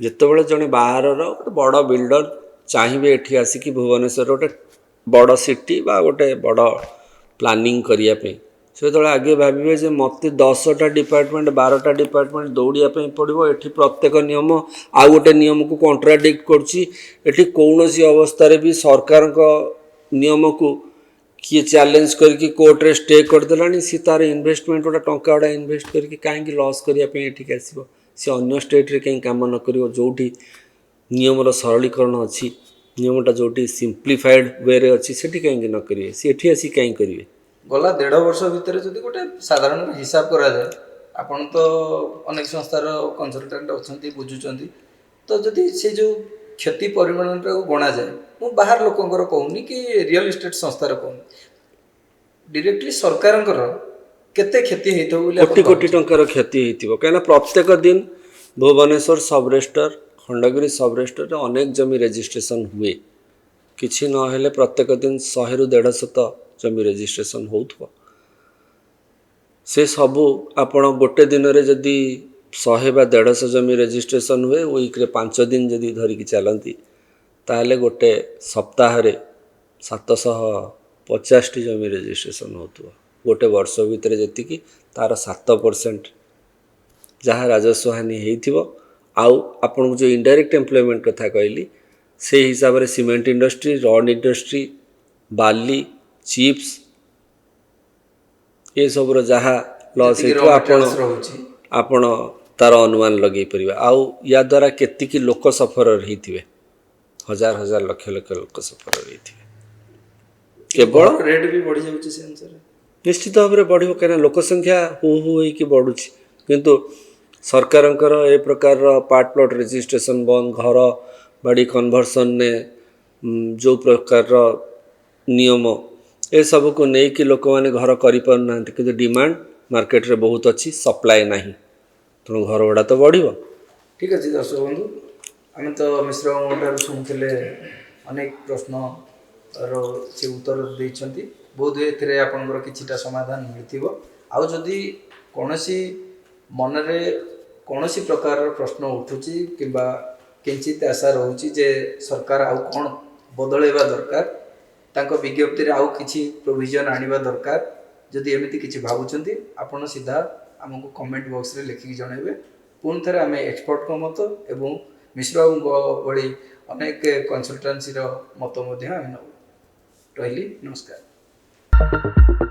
ଯେତେବେଳେ ଜଣେ ବାହାରର ଗୋଟେ ବଡ଼ ବିଲ୍ଡର ଚାହିଁବେ ଏଠି ଆସିକି ଭୁବନେଶ୍ୱର ଗୋଟେ ବଡ଼ ସିଟି ବା ଗୋଟେ ବଡ଼ ପ୍ଲାନିଂ କରିବା ପାଇଁ, ସେତେବେଳେ ଆଗେ ଭାବିବେ ଯେ ମୋତେ 10ଟା ଡିପାର୍ଟମେଣ୍ଟ 12ଟା ଡିପାର୍ଟମେଣ୍ଟ ଦୌଡ଼ିବା ପାଇଁ ପଡ଼ିବ। ଏଠି ପ୍ରତ୍ୟେକ ନିୟମ ଆଉ ଗୋଟେ ନିୟମକୁ କଣ୍ଟ୍ରାଡିକ୍ଟ କରୁଛି। ଏଠି କୌଣସି ଅବସ୍ଥାରେ ବି ସରକାରଙ୍କ ନିୟମକୁ କିଏ ଚ୍ୟାଲେଞ୍ଜ କରିକି କୋର୍ଟରେ ଷ୍ଟେ କରିଦେଲାଣି। ସେ ତା'ର ଇନଭେଷ୍ଟମେଣ୍ଟ ଗୋଟେ ଟଙ୍କା ଗୁଡ଼ା ଇନଭେଷ୍ଟ କରିକି କାହିଁକି ଲସ୍ କରିବା ପାଇଁ ଏଠିକି ଆସିବ? ସେ ଅନ୍ୟ ଷ୍ଟେଟ୍ରେ କାହିଁ କାମ ନ କରିବ ଯେଉଁଠି ନିୟମର ସରଳୀକରଣ ଅଛି, ନିୟମଟା ଯେଉଁଠି ସିମ୍ପ୍ଲିଫାଏଡ଼ ୱେରେ ଅଛି ସେଠି କାହିଁକି ନ କରିବେ? ସେ ଏଠି ଆସି କାହିଁ କରିବେ? ଗଲା 1.5 ବର୍ଷ ଭିତରେ ଯଦି ଗୋଟେ ସାଧାରଣ ହିସାବ କରାଯାଏ, ଆପଣ ତ ଅନେକ ସଂସ୍ଥାର କନସଲଟାଣ୍ଟ ଅଛନ୍ତି, ବୁଝୁଛନ୍ତି, ତ ଯଦି ସେ ଯେଉଁ କ୍ଷତି ପରିମାଣଟାକୁ ଗଣାଯାଏ, ମୁଁ ବାହାର ଲୋକଙ୍କର କହୁନି କି ରିଅଲ ଇଷ୍ଟେଟ୍ ସଂସ୍ଥାର କହୁନି, ଡିରେକ୍ଟଲି ସରକାରଙ୍କର କେତେ କ୍ଷତି ହେଇଥିବ ବୋଲି କୋଟି କୋଟି ଟଙ୍କାର କ୍ଷତି ହେଇଥିବ। କାହିଁକିନା ପ୍ରତ୍ୟେକ ଦିନ ଭୁବନେଶ୍ୱର ସବ୍ ରେଜିଷ୍ଟ୍ରାର खंडगिरी सब रेजिस्टर अनेक जमी रेजिस्ट्रेशन हुए किछि नहेले प्रत्येक दिन 100 ରୁ 150 जमी रेजिस्ट्रेशन होउथबो से सबू आपण गोटे दिन रे जदि 100 बा 150 जमी रेजिस्ट्रेशन हुए वीक रे 5 दिन जदि धरिकी चलती ताहले गोटे सप्ताह रे 750 टी जमी रेजिस्ट्रेशन होउथबो गोटे वर्ष भितर जतिकी तार 7% जहाँ राजस्व हानि होइथिबो आउ आपन जो इनडायरेक्ट एम्प्लॉयमेंट कथा कहली से हिसाब रे सीमेंट इंडस्ट्री रड इंडस्ट्री बाली चिप्स ये सब जहाँ लॉस होइथिबो आपण तार अनुमान लगे परिबा आउ या द्वारा केतिकी लोक सफर रहिथिबे हजार हजार लक्ष लक्ष लोक सफर रहिथिबे केवल रेट भी बढ़ी जाउची से अनुसार निश्चित भाव में बढ़ कहीं लोक संख्या हु होइकी बढ़ुची किंतु सरकारंकर ए प्रकार पार्ट प्लॉट रजिस्ट्रेशन बंद घर बाड़ी कन्वर्सन ने जो प्रकार नियम ए सब को नहीं कि लोक मैंने घर कर पारना कि डिमांड मार्केट रे बहुत अच्छी सप्लाय नहीं तेणु घर भड़ा तो बढ़ ठीक अच्छे दर्शक बंधु आम तो मिश्र ठार शुणुले अनेक प्रश्न से उत्तर देते बोध हुए आपंकर किछिटा समाधान मिलथिबो आउ जदि कोनोसी मनरे कोनोसी प्रकार प्रश्न उठुची किंबा किंचित आशा रहउची जे सरकार आउ कोन बदलैबा दरकार तांको विज्ञप्ति रे आउ किछि प्रोविजन आनिबा दरकार जदि एमिति किछि भाबुचंती आपण सीधा हमको कमेंट बॉक्स रे लिखि जणाइबे पुन थरे आमे एक्सपर्ट को मत एवं मिश्र बाबू बड़ी अनेक कंसल्टेंसी रो मत मध्ये आमे नबो रहिली नमस्कार।